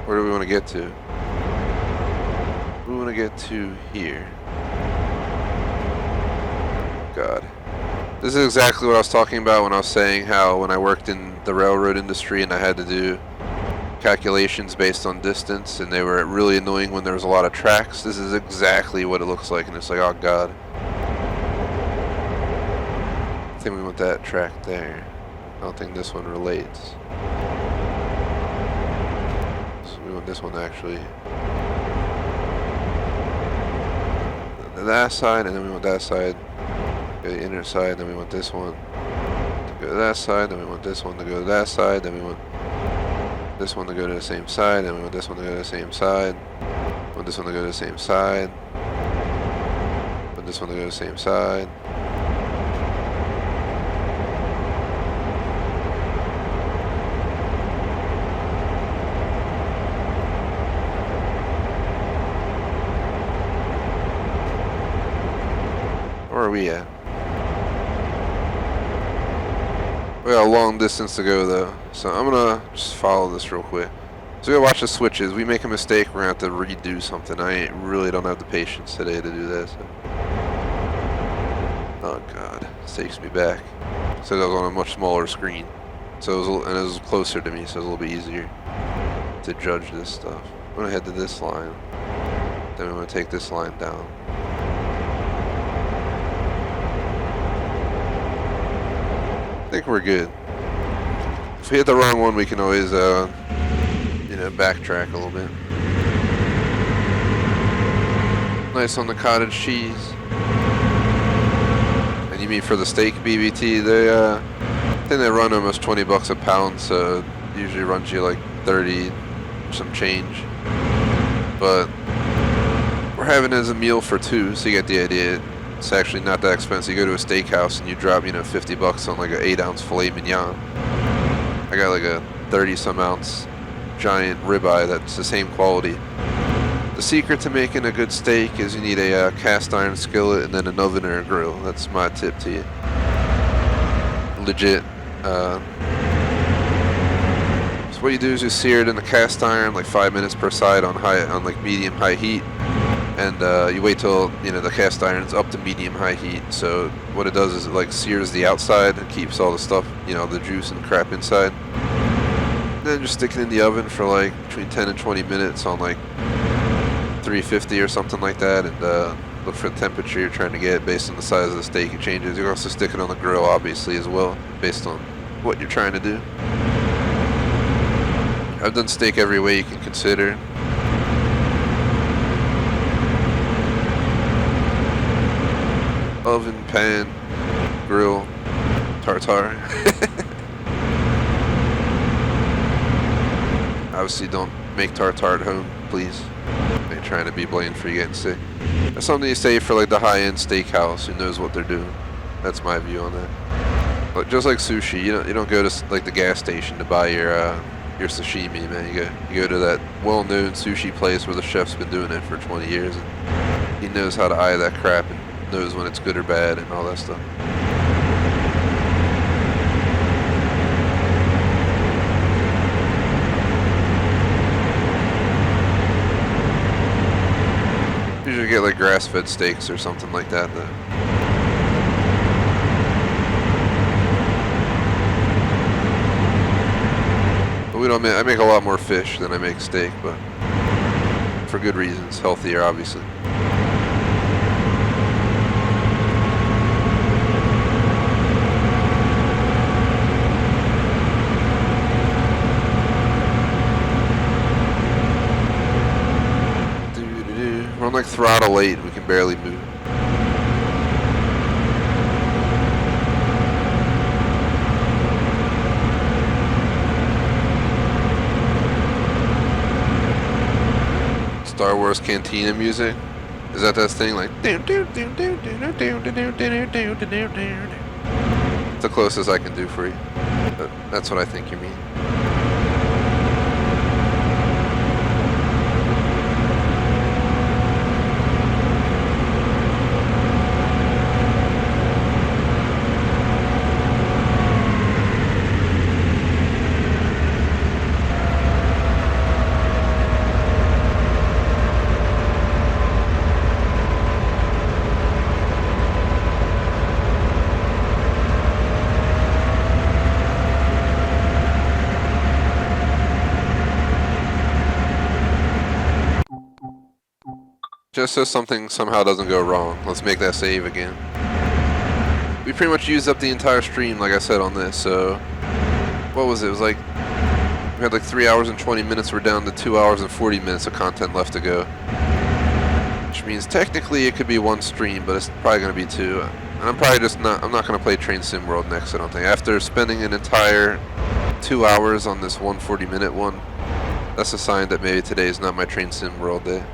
Where do we want to get to? We want to get to here. God. This is exactly what I was talking about when I was saying how when I worked in the railroad industry and I had to do calculations based on distance and they were really annoying when there was a lot of tracks. This is exactly what it looks like, and it's like, oh God. I think we want that track there. I don't think this one relates. So we want this one actually. That side, and then we want that side. Go to the inner side, then we want this one to go to that side, then we want this one to go to that side, then we want this one to go to the same side, and we want this one to go to the same side. We want this one to go to the same side. We want this one to go to the same side. Where are we at? We got a long distance to go though, so I'm gonna just follow this real quick. So we gotta watch the switches. We make a mistake, we're gonna have to redo something. I really don't have the patience today to do this. Oh God, this takes me back. So that was on a much smaller screen, so it was closer to me, so it was a little bit easier to judge this stuff. I'm gonna head to this line, then I'm gonna take this line down. I think we're good. If we hit the wrong one, we can always, backtrack a little bit. Nice on the cottage cheese. And you mean for the steak BBT? They, I think they run almost $20 a pound, so it usually runs you like 30, some change. But we're having it as a meal for two, so you get the idea. It's actually not that expensive. You go to a steakhouse and you drop, $50 on like an 8-ounce filet mignon. I got like a 30-some ounce giant ribeye that's the same quality. The secret to making a good steak is you need a cast iron skillet and then an oven or a grill. That's my tip to you. Legit. So what you do is you sear it in the cast iron like 5 minutes per side on like medium-high heat. And you wait till the cast iron's up to medium-high heat. So what it does is it like sears the outside and keeps all the stuff, the juice and crap inside. And then just stick it in the oven for like between 10 and 20 minutes on like 350 or something like that, and look for the temperature you're trying to get based on the size of the steak. It changes. You can also stick it on the grill, obviously, as well, based on what you're trying to do. I've done steak every way you can consider. Oven, pan, grill, tartare. Obviously don't make tartare at home, please. I ain't trying to be blamed for you getting sick. That's something you say for like the high-end steakhouse who knows what they're doing. That's my view on that. But just like sushi, you don't go to like the gas station to buy your sashimi, man. You go to that well-known sushi place where the chef's been doing it for 20 years, and he knows how to eye that crap and knows when it's good or bad and all that stuff. Usually get like grass-fed steaks or something like that though. I make a lot more fish than I make steak, but for good reasons. Healthier, obviously. We're on like throttle 8. We can barely move. Star Wars Cantina music? Is that thing like? It's the closest I can do for you. But that's what I think you mean. Just so something somehow doesn't go wrong, let's make that save again. We pretty much used up the entire stream, like I said, on this, so... What was it? It was like... We had like 3 hours and 20 minutes, we're down to 2 hours and 40 minutes of content left to go. Which means technically it could be one stream, but it's probably going to be two. And I'm probably just not... I'm not going to play Train Sim World next, I don't think. After spending an entire 2 hours on this 140-minute one, that's a sign that maybe today is not my Train Sim World day.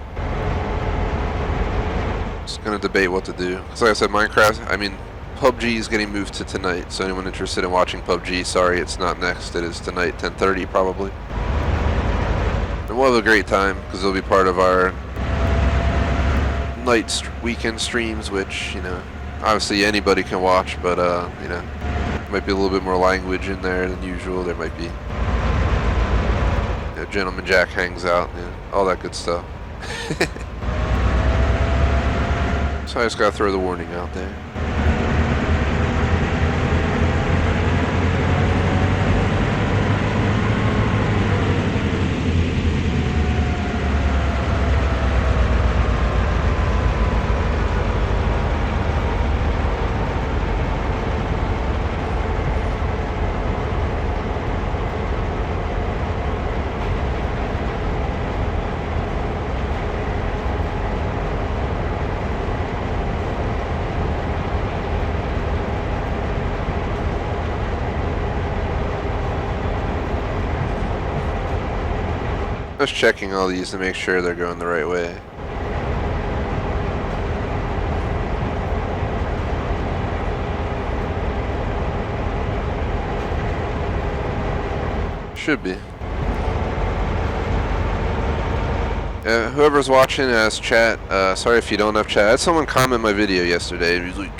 Just gonna debate what to do. Cause like I said, PUBG is getting moved to tonight. So anyone interested in watching PUBG, sorry, it's not next. It is tonight, 10:30 probably. And we'll have a great time because it'll be part of our weekend streams, which obviously anybody can watch, but might be a little bit more language in there than usual. There might be Gentleman Jack hangs out, all that good stuff. So I just gotta throw the warning out there. Just checking all these to make sure they're going the right way. Should be. Whoever's watching as chat, sorry if you don't have chat. I had someone comment my video yesterday and he's like,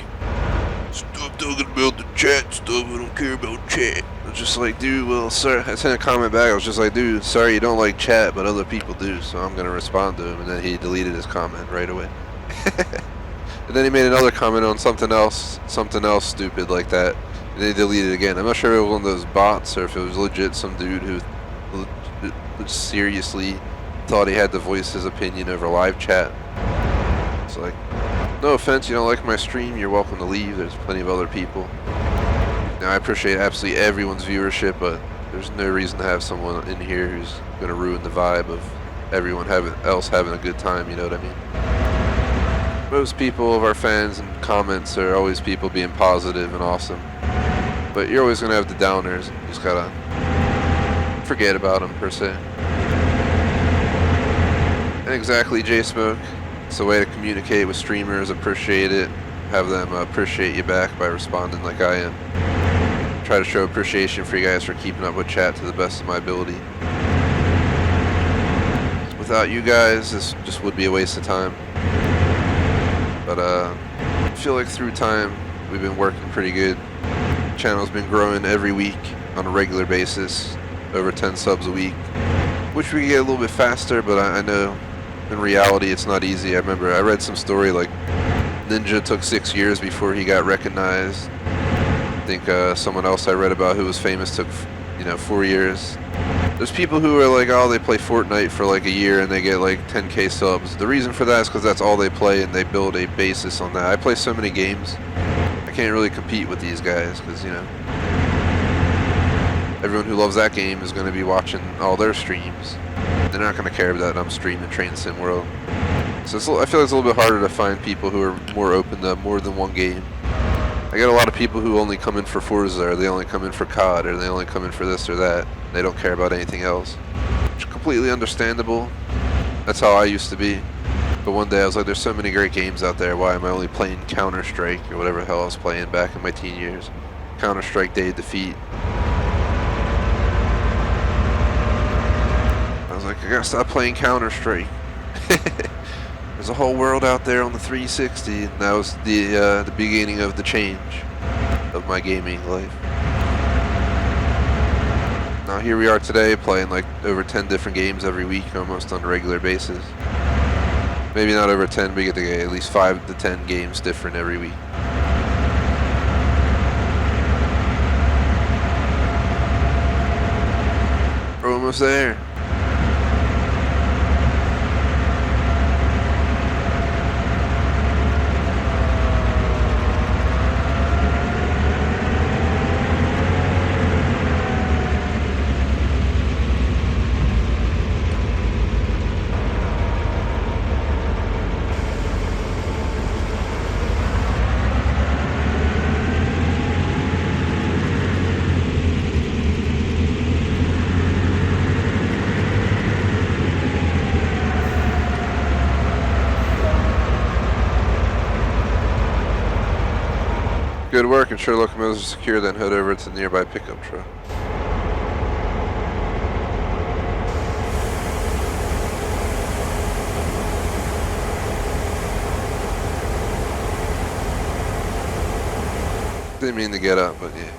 stop talking about the chat stuff, I don't care about chat. I was just like, dude, well, sir, I sent a comment back. I was just like, dude, sorry you don't like chat, but other people do, so I'm going to respond to him. And then he deleted his comment right away. And then he made another comment on something else stupid like that. And they deleted it again. I'm not sure if it was one of those bots or if it was legit some dude who seriously thought he had to voice his opinion over live chat. It's like, no offense, you don't like my stream, you're welcome to leave. There's plenty of other people. Now, I appreciate absolutely everyone's viewership, but There's no reason to have someone in here who's gonna ruin the vibe of everyone else having a good time, you know what I mean? Most people of our fans and comments are always people being positive and awesome. But you're always gonna have the downers. You just gotta forget about them, per se. And exactly, J-Smoke. It's a way to communicate with streamers, appreciate it, have them appreciate you back by responding like I am. Try to show appreciation for you guys for keeping up with chat to the best of my ability. Without you guys, this just would be a waste of time. But I feel like through time, we've been working pretty good. Channel's been growing every week on a regular basis, over 10 subs a week. Wish we could get a little bit faster, but I know in reality it's not easy. I remember I read some story like Ninja took 6 years before he got recognized. I think someone else I read about who was famous took 4 years. There's people who are like, oh, they play Fortnite for like a year and they get like 10k subs. The reason for that is because that's all they play and they build a basis on that. I play so many games, I can't really compete with these guys because, everyone who loves that game is going to be watching all their streams. They're not going to care that I'm streaming Train Sim World. So I feel like it's a little bit harder to find people who are more open to more than one game. I get a lot of people who only come in for Forza, or they only come in for COD, or they only come in for this or that. They don't care about anything else. Which is completely understandable. That's how I used to be. But one day I was like, there's so many great games out there, why am I only playing Counter-Strike, or whatever the hell I was playing back in my teen years. Counter-Strike Day of Defeat. I was like, I gotta stop playing Counter-Strike. There's a whole world out there on the 360, and that was the beginning of the change of my gaming life. Now here we are today, playing like over 10 different games every week, almost on a regular basis. Maybe not over 10, but you get to get at least 5 to 10 games different every week. We're almost there. Good work, ensure locomotives are secure, then head over to the nearby pickup truck. Didn't mean to get up, but yeah.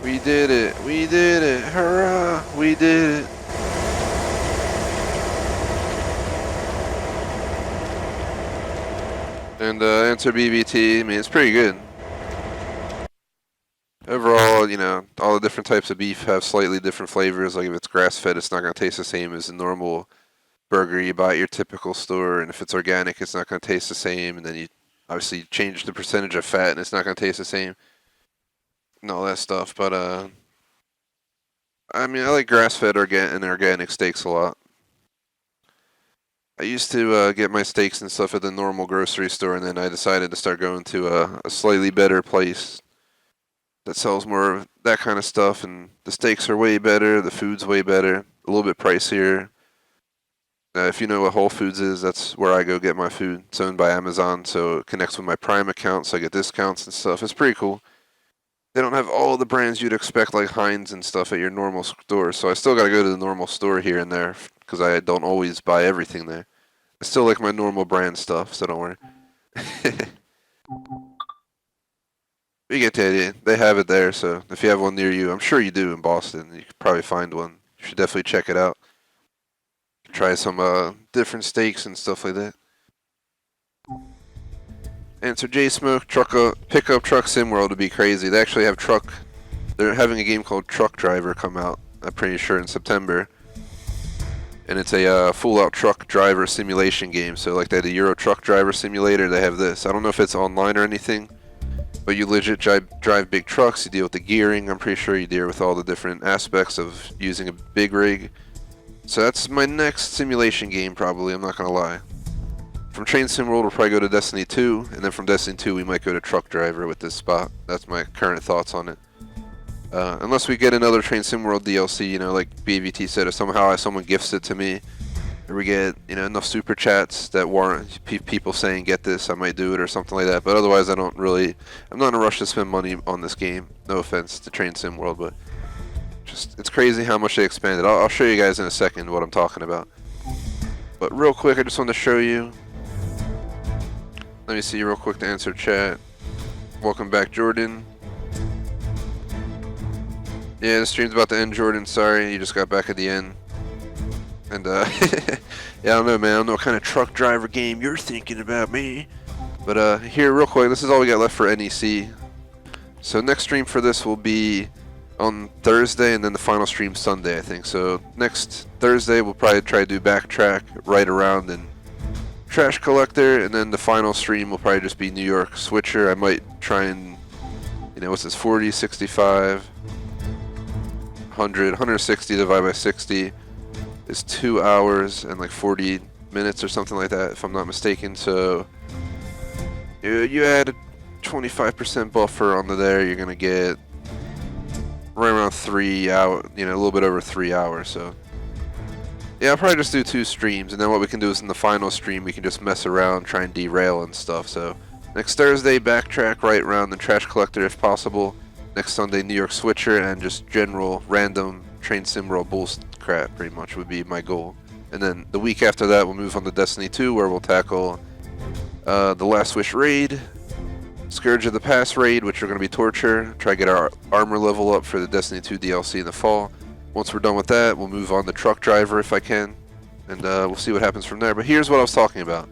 We did it, hurrah, we did it. And answer BBT, I mean, it's pretty good. Overall, all the different types of beef have slightly different flavors. Like if it's grass-fed, it's not going to taste the same as a normal burger you buy at your typical store. And if it's organic, it's not going to taste the same. And then you obviously change the percentage of fat, and it's not going to taste the same. And all that stuff. But, I mean, I like grass-fed and organic steaks a lot. I used to get my steaks and stuff at the normal grocery store, and then I decided to start going to a slightly better place that sells more of that kind of stuff, and the steaks are way better, the food's way better, a little bit pricier. If you know what Whole Foods is, that's where I go get my food. It's owned by Amazon, so it connects with my Prime account, so I get discounts and stuff. It's pretty cool. They don't have all the brands you'd expect, like Heinz and stuff, at your normal store, so I still got to go to the normal store here and there, because I don't always buy everything there. I still like my normal brand stuff, so don't worry. You get the idea. They have it there, so if you have one near you, I'm sure you do in Boston, you could probably find one. You should definitely check it out. Try some different steaks and stuff like that. Answer J-Smoke, pickup truck sim world would be crazy. They actually have they're having a game called Truck Driver come out, I'm pretty sure in September. and it's a full-out truck driver simulation game. So like they had a Euro Truck Driver Simulator, they have this. I don't know if it's online or anything, but you legit drive big trucks, you deal with the gearing, I'm pretty sure you deal with all the different aspects of using a big rig. So that's my next simulation game probably, I'm not gonna lie. From Train Sim World we'll probably go to Destiny 2, and then from Destiny 2 we might go to Truck Driver with this spot. That's my current thoughts on it. Unless we get another Train Sim World DLC, you know, like BVT said, if somehow someone gifts it to me, or we get, you know, enough super chats that warrant people saying get this, I might do it or something like that. But otherwise, I'm not in a rush to spend money on this game. No offense to Train Sim World, but just it's crazy how much they expanded. I'll show you guys in a second what I'm talking about. But real quick, I just want to show you. Let me see real quick to answer chat. Welcome back, Jordan. Yeah, the stream's about to end, Jordan. Sorry, you just got back at the end. And, yeah, I don't know, man. I don't know what kind of truck driver game you're thinking about, me. But, here, real quick, this is all we got left for NEC. So, next stream for this will be on Thursday, and then the final stream Sunday, I think. So, next Thursday, we'll probably try to do Backtrack, Right Around, and Trash Collector. And then the final stream will probably just be New York Switcher. I might try and, you know, what's this, 40, 65... 160 divided by 60 is 2 hours and like 40 minutes or something like that, if I'm not mistaken. So you add a 25% buffer onto there, you're gonna get right around 3 hours, you know, a little bit over 3 hours. So yeah, I'll probably just do 2 streams, and then what we can do is in the final stream we can just mess around, try and derail and stuff. So next Thursday, Backtrack, Right Round, and Trash Collector if possible. Next Sunday, New York Switcher, and just general random Train Sim World bull crap pretty much would be my goal. And then the week after that we'll move on to Destiny 2, where we'll tackle the Last Wish raid, Scourge of the Past raid, which are going to be torture, try to get our armor level up for the Destiny 2 DLC in the fall. Once we're done with that, we'll move on to Truck Driver if I can, and we'll see what happens from there. But here's what I was talking about.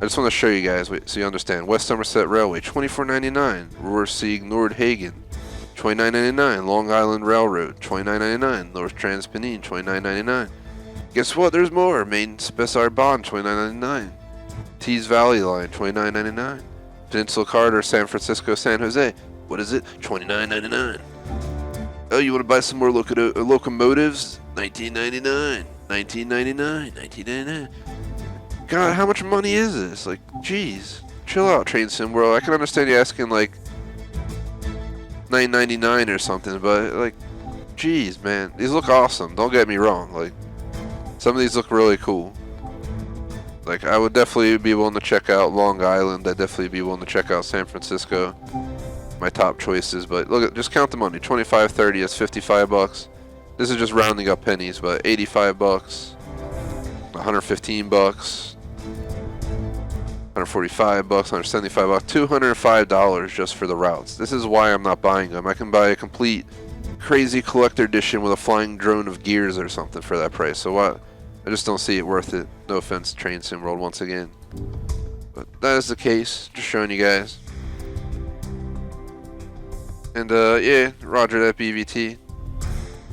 I just want to show you guys so you understand. West Somerset Railway, $24.99. Roersieg Nordhagen, $29.99. Long Island Railroad, $29.99. North Transpennine, $29.99. Guess what? There's more. Main Spessart Bond, $29.99. Tees Valley Line, $29.99. Peninsula Corridor, San Francisco, San Jose. What is it? $29.99. Oh, you want to buy some more locomotives? $19.99. $19.99. $19.99. God, how much money is this? Like, jeez. Chill out, Train Sim World. I can understand you asking, like, $9.99 or something, but, like, jeez, man. These look awesome. Don't get me wrong. Like, some of these look really cool. Like, I would definitely be willing to check out Long Island. I'd definitely be willing to check out San Francisco. My top choices. But, look, just count the money. 25, 30, that's 55 bucks. This is just rounding up pennies, but 85 bucks. 115 bucks. 145 bucks, 175 bucks, $205 just for the routes. This is why I'm not buying them. I can buy a complete crazy collector edition with a flying drone of gears or something for that price. So what? I just don't see it worth it. No offense, Train Sim World once again. But that is the case. Just showing you guys. And yeah, Roger that BVT.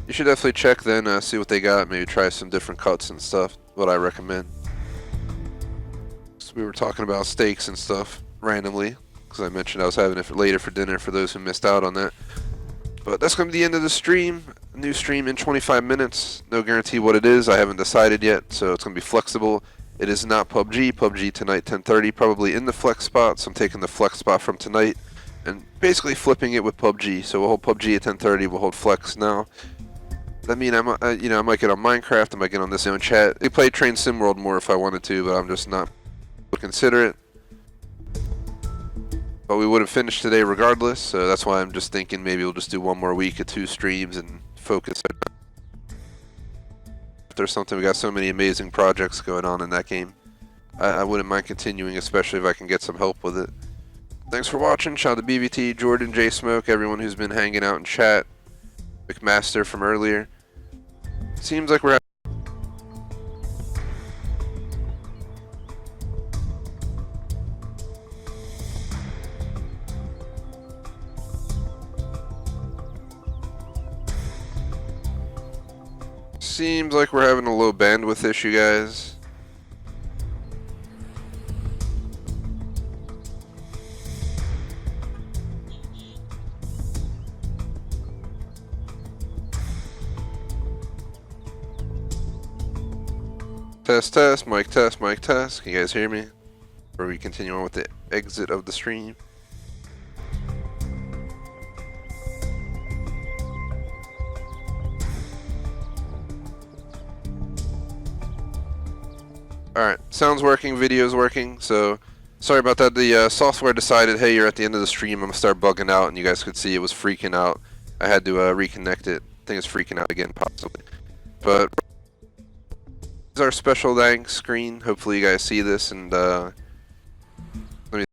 You should definitely check then, see what they got. Maybe try some different cuts and stuff. What I recommend. We were talking about steaks and stuff randomly, because I mentioned I was having it later for dinner for those who missed out on that. But that's going to be the end of the stream. A new stream in 25 minutes. No guarantee what it is. I haven't decided yet, so it's going to be flexible. It is not PUBG. PUBG tonight, 10:30, probably in the flex spot. So I'm taking the flex spot from tonight and basically flipping it with PUBG. So we'll hold PUBG at 10:30. We'll hold flex now. That means I might get on Minecraft. I might get on this own chat. I play Train Sim World more if I wanted to, but I'm just not. Consider it, but we would have finished today regardless, so that's why I'm just thinking maybe we'll just do one more week of 2 streams and focus. If there's something, we got so many amazing projects going on in that game. I wouldn't mind continuing, especially if I can get some help with it. Thanks for watching. Shout out to BVT, Jordan, J Smoke, everyone who's been hanging out in chat, McMaster from earlier. Seems like we're Seems like we're having a low bandwidth issue, guys. Test, test, mic test, mic test. Can you guys hear me? Or we continue on with the exit of the stream? Alright, sound's working, video's working, so sorry about that. The software decided, hey, you're at the end of the stream, I'm gonna start bugging out, and you guys could see it was freaking out. I had to reconnect it. I think it's freaking out again, possibly. But this is our special thanks screen. Hopefully you guys see this, and let me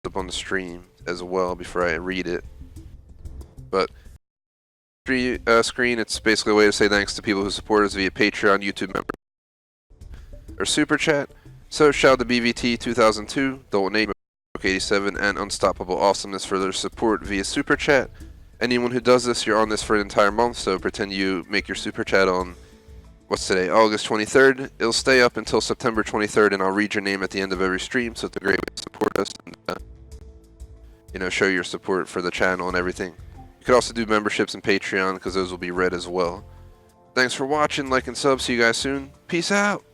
up on the stream as well before I read it. But screen, it's basically a way to say thanks to people who support us via Patreon, YouTube members, or Super Chat. So shout out to BVT 2002, Dolnate 87, and Unstoppable Awesomeness for their support via Super Chat. Anyone who does this, you're on this for an entire month, so pretend you make your Super Chat on, what's today, August 23rd. It'll stay up until September 23rd, and I'll read your name at the end of every stream, so it's a great way to support us and, you know, show your support for the channel and everything. You could also do memberships and Patreon, because those will be read as well. Thanks for watching, like and sub, see you guys soon. Peace out!